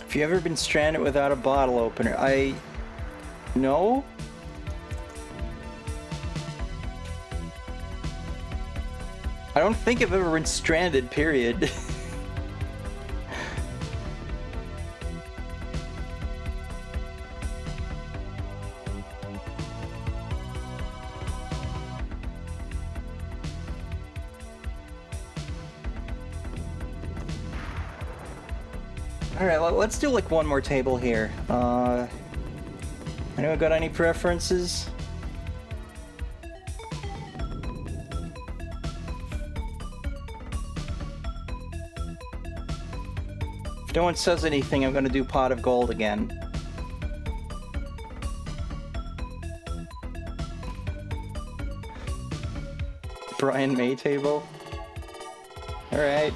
Have you ever been stranded without a bottle opener? No? I don't think I've ever been stranded, period. Alright, let's do like one more table here. Anyone got any preferences? If no one says anything, I'm gonna do Pot of Gold again. Brian May table? Alright.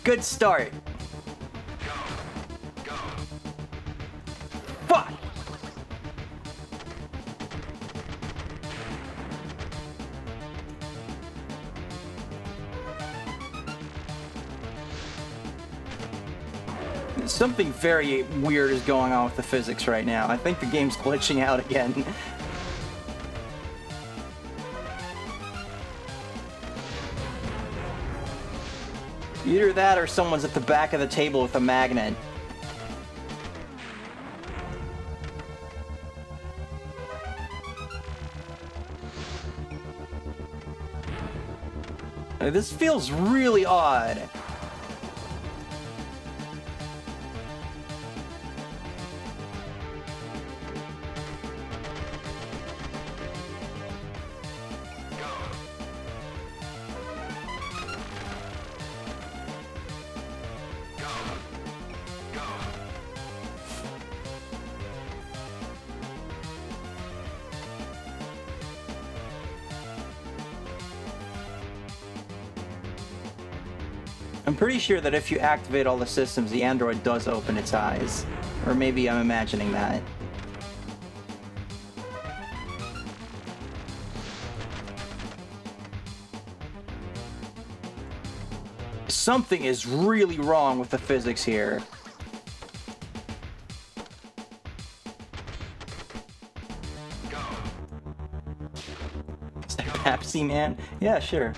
Good start. Go. Fuck! Something very weird is going on with the physics right now. I think the game's glitching out again. Either that or someone's at the back of the table with a magnet. This feels really odd. I'm pretty sure that if you activate all the systems, the android does open its eyes. Or maybe I'm imagining that. Something is really wrong with the physics here. Is that Pepsi Man? Yeah, sure.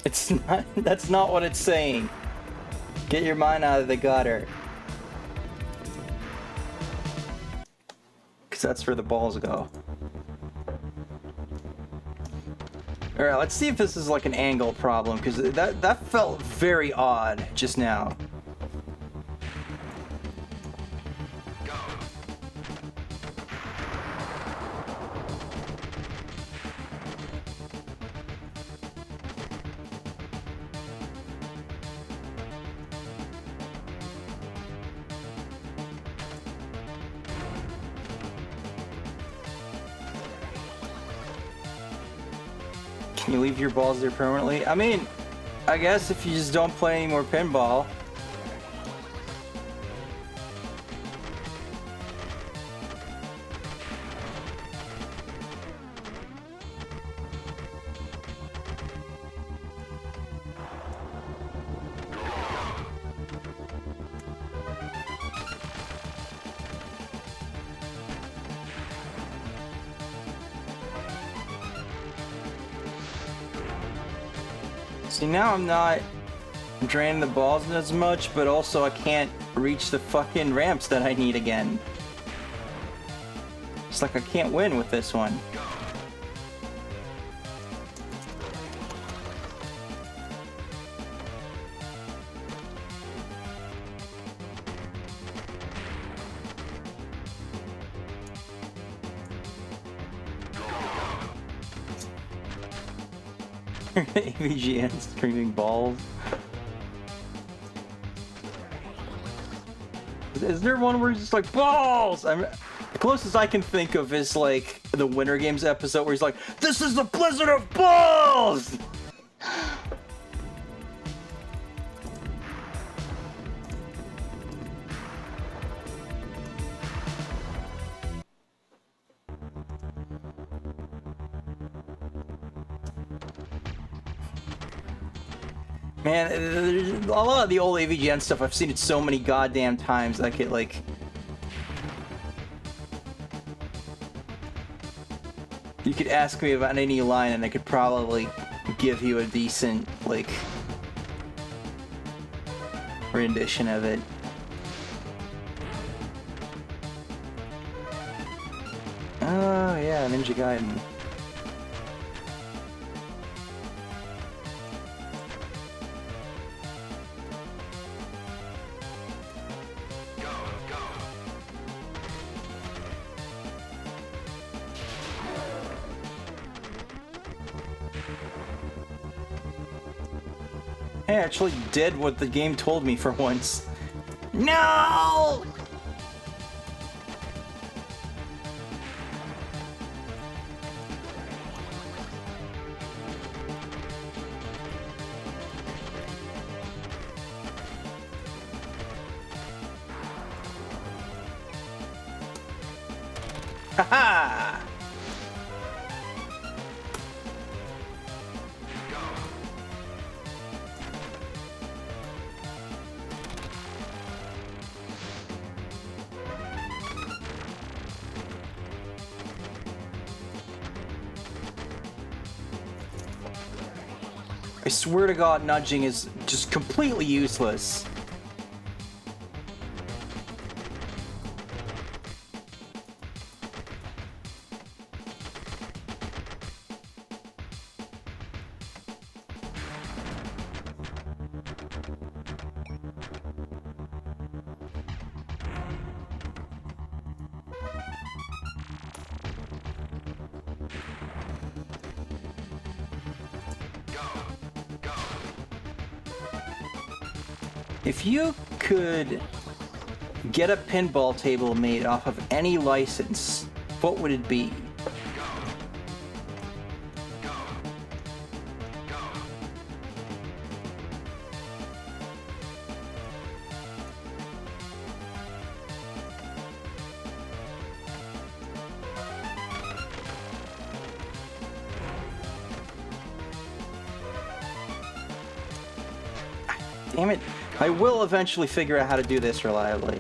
It's not, that's not what it's saying. Get your mind out of the gutter. Because that's where the balls go. Alright, let's see if this is like an angle problem, because that felt very odd just now. Can you leave your balls there permanently? I mean, I guess if you just don't play any more pinball. See, now I'm not draining the balls as much, but also I can't reach the fucking ramps that I need again. It's like I can't win with this one. AVGN screaming balls. Is there one where he's just like, balls? The closest I can think of is like the Winter Games episode where he's like, this is the blizzard of balls! Man, a lot of the old AVGN stuff, I've seen it so many goddamn times, I could, like... You could ask me about any line and I could probably give you a decent, like... rendition of it. Oh, yeah, Ninja Gaiden. I actually did what the game told me for once. No! Haha! I swear to God, nudging is just completely useless. If you could get a pinball table made off of any license, what would it be? Damn it. I will eventually figure out how to do this reliably.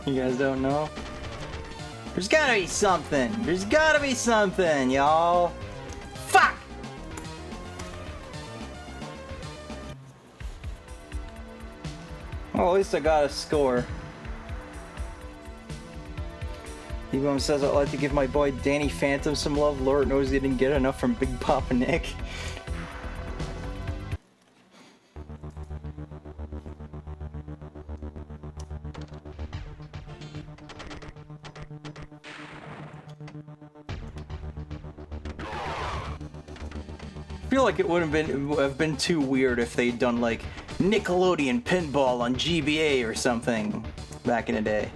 You guys don't know? There's gotta be something. There's gotta be something, y'all. Fuck! Well, at least I got a score. Ebom says I'd like to give my boy Danny Phantom some love. Lord knows he didn't get enough from Big Papa Nick. I feel like it wouldn't have been too weird if they'd done like Nickelodeon pinball on GBA or something back in the day.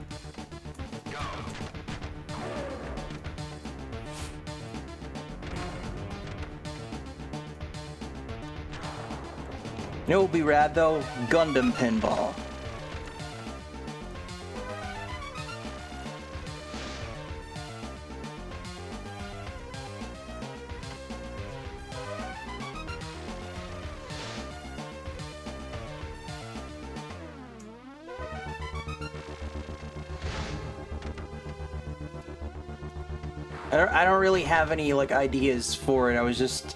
You know what would be rad though? Gundam pinball. I don't really have any like ideas for it. I was just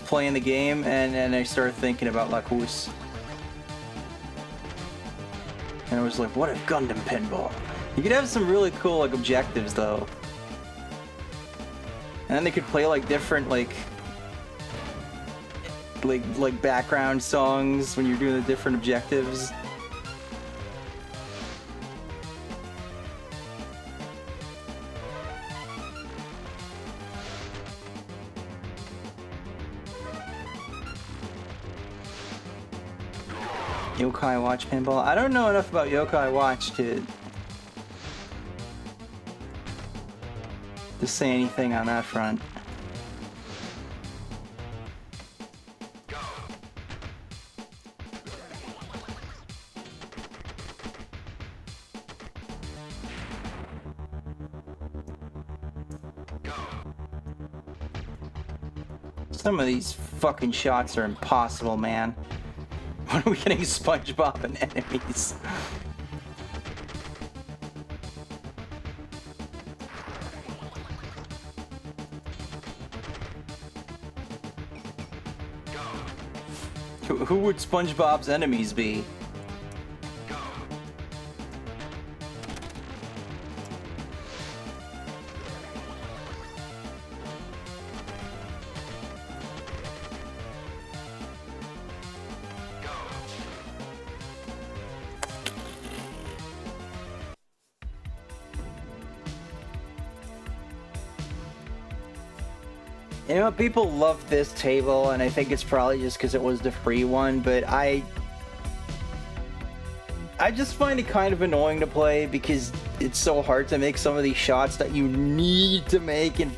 playing the game and I started thinking about Lacoste. And I was like, what if Gundam pinball? You could have some really cool like objectives though. And then they could play like different like background songs when you're doing the different objectives. Yokai Watch pinball. I don't know enough about Yokai Watch to say anything on that front. Some of these fucking shots are impossible, man. When are we getting SpongeBob and enemies? Who would SpongeBob's enemies be? You know, people love this table, and I think it's probably just because it was the free one, but I just find it kind of annoying to play because it's so hard to make some of these shots that you need to make in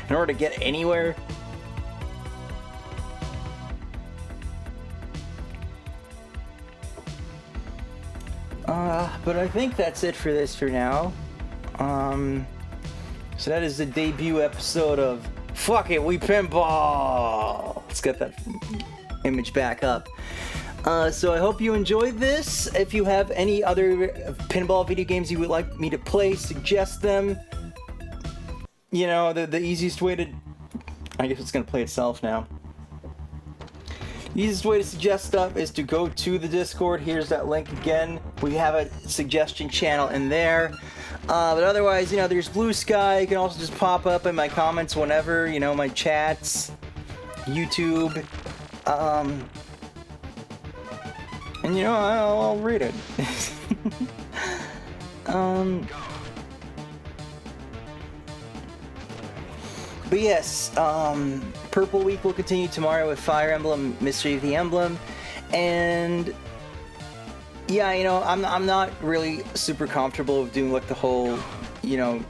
order to get anywhere. But I think that's it for this for now. So that is the debut episode of Fuck It, We Pinball. Let's get that image back up. So I hope you enjoyed this. If you have any other pinball video games you would like me to play, suggest them. You know, the easiest way to... I guess it's going to play itself now. The easiest way to suggest stuff is to go to the Discord. Here's that link again. We have a suggestion channel in there. But otherwise, you know, there's Blue Sky. You can also just pop up in my comments whenever, you know, my chats, YouTube. And, you know, I'll read it. But yes, Purple Week will continue tomorrow with Fire Emblem, Mystery of the Emblem, and yeah, you know, I'm not really super comfortable with doing like the whole, you know,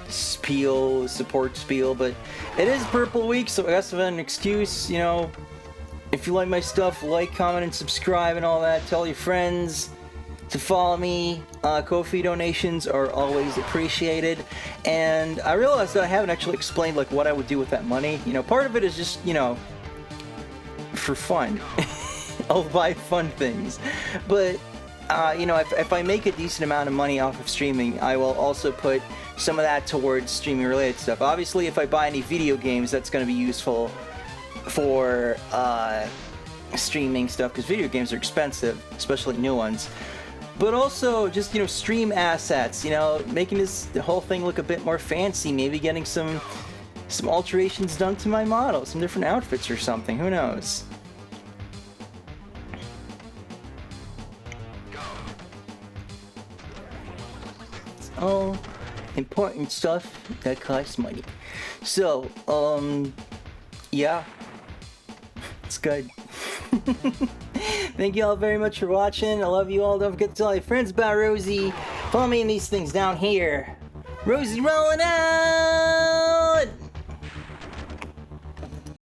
support spiel, but it is Purple Week, so I guess I have an excuse, you know. If you like my stuff, like, comment, and subscribe and all that. Tell your friends to follow me. Ko-fi donations are always appreciated. And I realized that I haven't actually explained like what I would do with that money. You know, part of it is just, you know, for fun. I'll buy fun things. But, you know, if I make a decent amount of money off of streaming, I will also put some of that towards streaming related stuff. Obviously, if I buy any video games, that's going to be useful for streaming stuff, because video games are expensive, especially new ones. But also just, you know, stream assets, you know, making the whole thing look a bit more fancy, maybe getting some alterations done to my model, some different outfits or something, who knows. It's all important stuff that costs money. So, yeah. It's good. Thank you all very much for watching. I love you all. Don't forget to tell your friends about Rosie. Follow me in these things down here. Rosie rolling out!